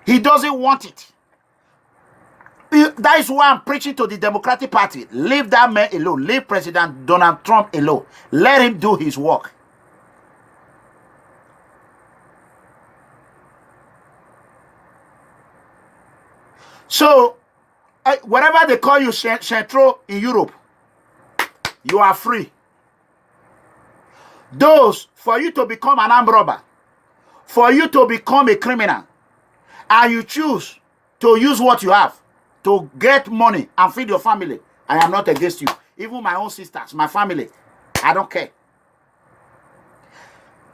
He doesn't want it. That is why I'm preaching to the Democratic Party. Leave that man alone. Leave President Donald Trump alone. Let him do his work. So, whatever they call you Centro in Europe, you are free. Those, for you to become an armed robber, for you to become a criminal, and you choose to use what you have to get money and feed your family, I am not against you. Even my own sisters, my family, I don't care.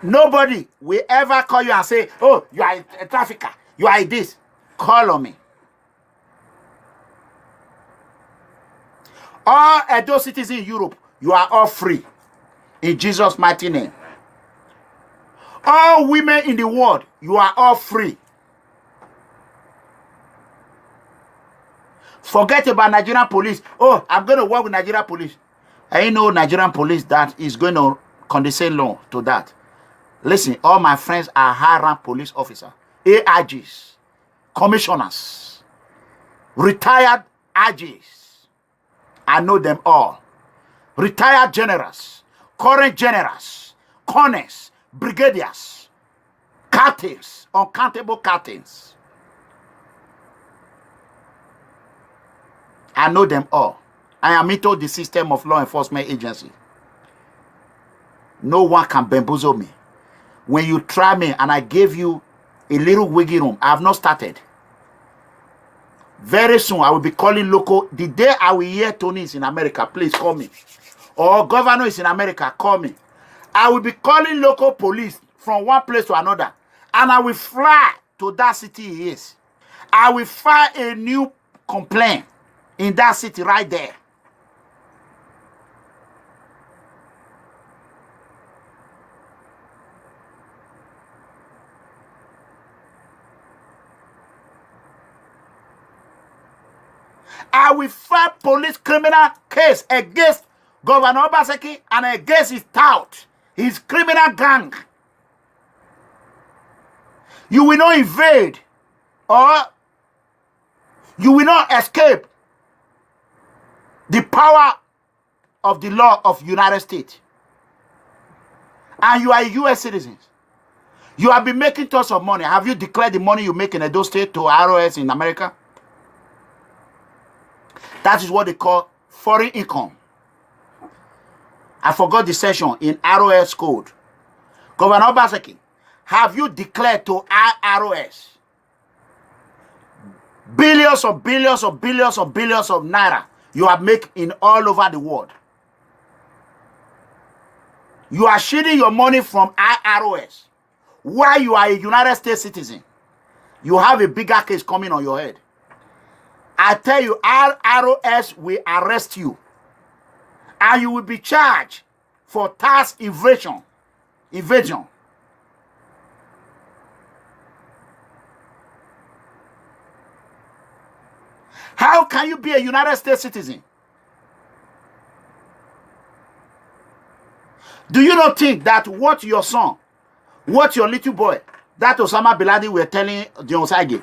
Nobody will ever call you and say, oh, you are a trafficker, you are this. Call on me. All Edo citizens in Europe, you are all free. In Jesus' mighty name. All women in the world, you are all free. Forget about Nigerian police. Oh, I'm going to work with Nigerian police. I know Nigerian police that is going to condescend law to that. Listen, all my friends are high-rank police officers, AIGs, commissioners, retired IGs. I know them all. Retired generals, current generals, colonels, brigadiers, captains, uncountable captains. I know them all. I am into the system of law enforcement agency. No one can bamboozle me. When you try me and I gave you a little wiggy room, I have not started. Very soon I will be calling local. The day I will hear Tony is in America, please call me. Or governor is in America, call me. I will be calling local police from one place to another. And I will fly to that city he is. I will file a new complaint in that city right there. I will file police criminal case against Governor Obaseki and against his tout, his criminal gang. You will not invade or you will not escape the power of the law of United States. And you are a U.S. citizen. You have been making tons of money. Have you declared the money you make in Edo State to ROS in America? That is what they call foreign income. I forgot the section in ROS code. Governor Obaseki, have you declared to ROS billions of billions of billions of billions of naira you have made in all over the world? You are shielding your money from ROS while you are a United States citizen. You have a bigger case coming on your head. I tell you, ROS will arrest you. And you will be charged for tax evasion. How can you be a United States citizen? Do you not think that what your son, what your little boy, that Osama bin Laden were telling John Sage,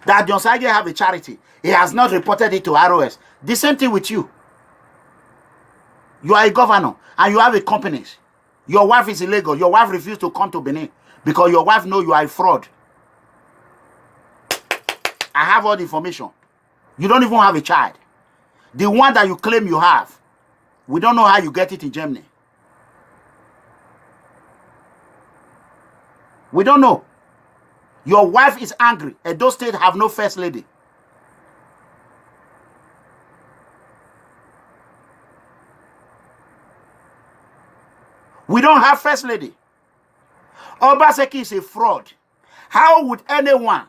that John Sage have a charity, he has not reported it to ROS. The same thing with you. You are a governor and you have a company. Your wife is illegal. Your wife refused to come to Benin because your wife knows you are a fraud. I have all the information. You don't even have a child. The one that you claim you have, we don't know how you get it in Germany. We don't know. Your wife is angry. Edo State have no first lady. We don't have first lady. Obaseki is a fraud. How would anyone,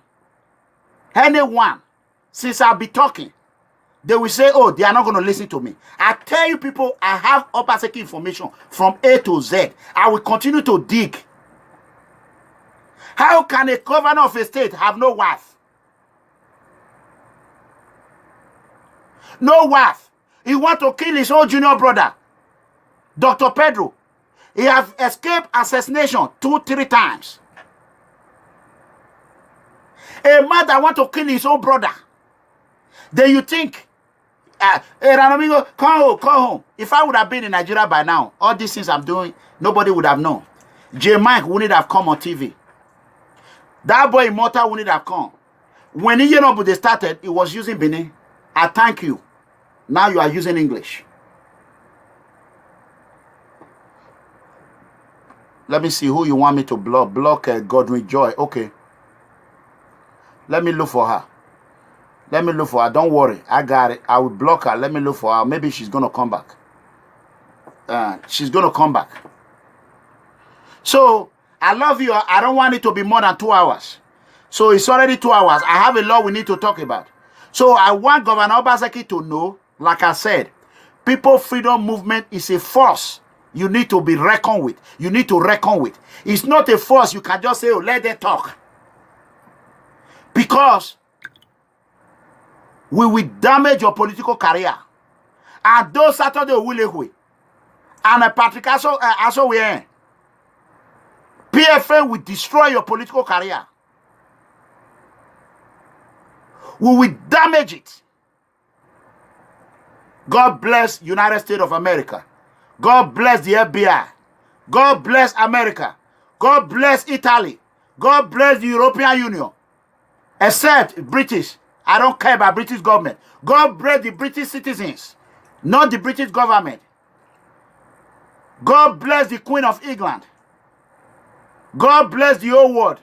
since I'll be talking, they will say, oh, they are not going to listen to me. I tell you people, I have Obaseki information from A to Z. I will continue to dig. How can a governor of a state have no wife? No wife. He want to kill his own junior brother, Dr. Pedro. He have escaped assassination 2-3 times. A man that want to kill his own brother. Then you think, Eranornigho, come home. If I would have been in Nigeria by now, all these things I'm doing, nobody would have known. J. Mike wouldn't have come on TV. That boy Immortal wouldn't have come. When they started, he was using Benin. I thank you. Now you are using English. Let me see who you want me to block. Block Godwin Joy. Okay. Let me look for her. Let me look for her. Don't worry. I got it. I will block her. Let me look for her. Maybe she's going to come back. She's going to come back. So, I love you. I don't want it to be more than 2 hours. So, it's already 2 hours. I have a lot we need to talk about. So, I want Governor Obaseki to know, like I said, People Freedom Movement is a force you need to be reckoned with. You need to reckon with. It's not a force you can just say, oh, let them talk. Because we will damage your political career. And those Saturday will and a Patriotism also we end. PFA will destroy your political career. We will damage it. God bless United States of America. God bless the FBI. God bless America. God bless Italy. God bless the European Union. Except British. I don't care about British government. God bless the British citizens. Not the British government. God bless the Queen of England. God bless the whole world.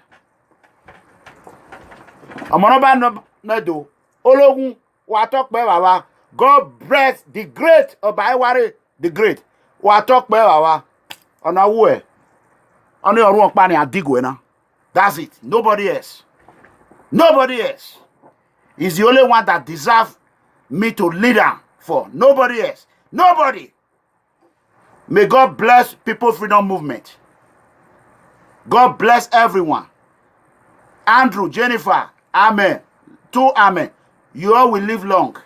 God bless the great Obaiware, the great. That's it. Nobody else. Nobody else. He's the only one that deserves me to lead him for. Nobody else. Nobody. May God bless People Freedom Movement. God bless everyone. Andrew, Jennifer, amen. 2 amen. You all will live long.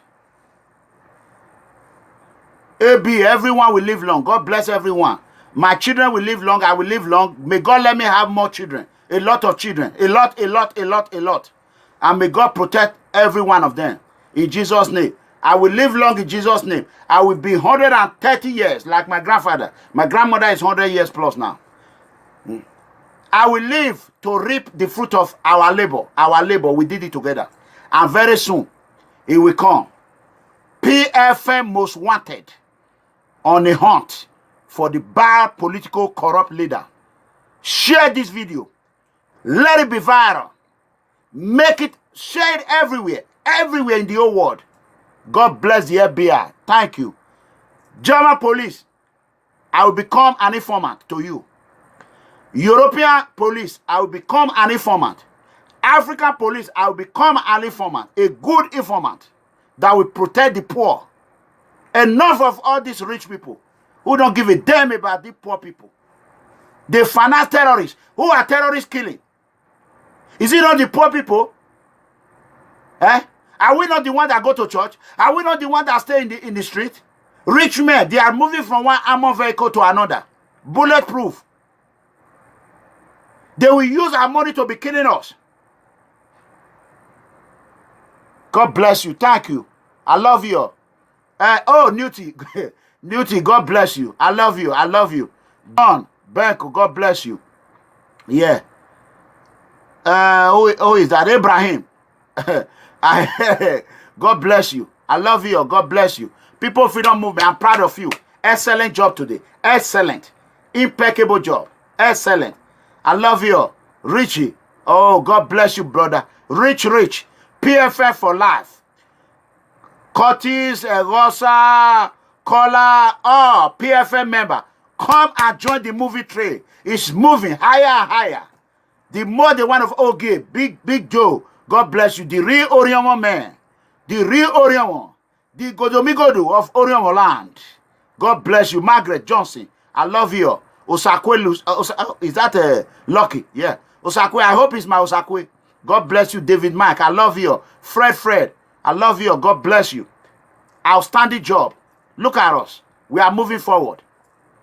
AB, everyone will live long. God bless everyone. My children will live long. I will live long. May God let me have more children. A lot of children. A lot. And may God protect every one of them. In Jesus' name. I will live long in Jesus' name. I will be 130 years like my grandfather. My grandmother is 100 years plus now. I will live to reap the fruit of our labor. Our labor, we did it together. And very soon, it will come. PFM most wanted on a hunt for the bad political corrupt leader. Share this video. Let it be viral. Make it, share it everywhere. Everywhere in the whole world. God bless the FBI. Thank you. German police, I will become an informant to you. European police, I will become an informant. African police, I will become an informant. A good informant that will protect the poor. Enough of all these rich people who don't give a damn about the poor people. They finance terrorists. Who are terrorists killing? Is it not the poor people? Eh? Are we not the ones that go to church? Are we not the ones that stay in the street? Rich men, they are moving from one armored vehicle to another. Bulletproof. They will use our money to be killing us. God bless you. Thank you. I love you. Oh, Newty. Newty, God bless you. I love you. I love you. John, Benko, God bless you. Yeah. Who is that? Abraham. God bless you. I love you. God bless you. People Freedom Movement, I'm proud of you. Excellent job today. Excellent. Impeccable job. Excellent. I love you. Richie. Oh, God bless you, brother. Rich. PFF for life. Curtis, Rosa, Kola, oh, PFF member. Come and join the movie train. It's moving higher and higher. The more they want of Oge, Big Joe, God bless you. The real Orionmo man. The real Orionmo. The Godomigodo of Orionmo land. God bless you. Margaret Johnson, I love you. Osakwe, is that Lucky? Yeah. Osakwe, I hope it's my Osakwe. God bless you, David Mike. I love you. Fred, I love you. God bless you. Outstanding job. Look at us. We are moving forward.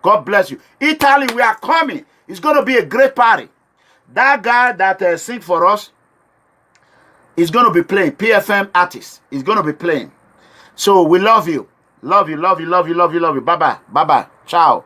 God bless you. Italy, we are coming. It's going to be a great party. That guy that sings for us is going to be playing. PFM artist is going to be playing. So we love you. Love you, love you, love you, love you, love you. Bye-bye. Bye-bye. Ciao.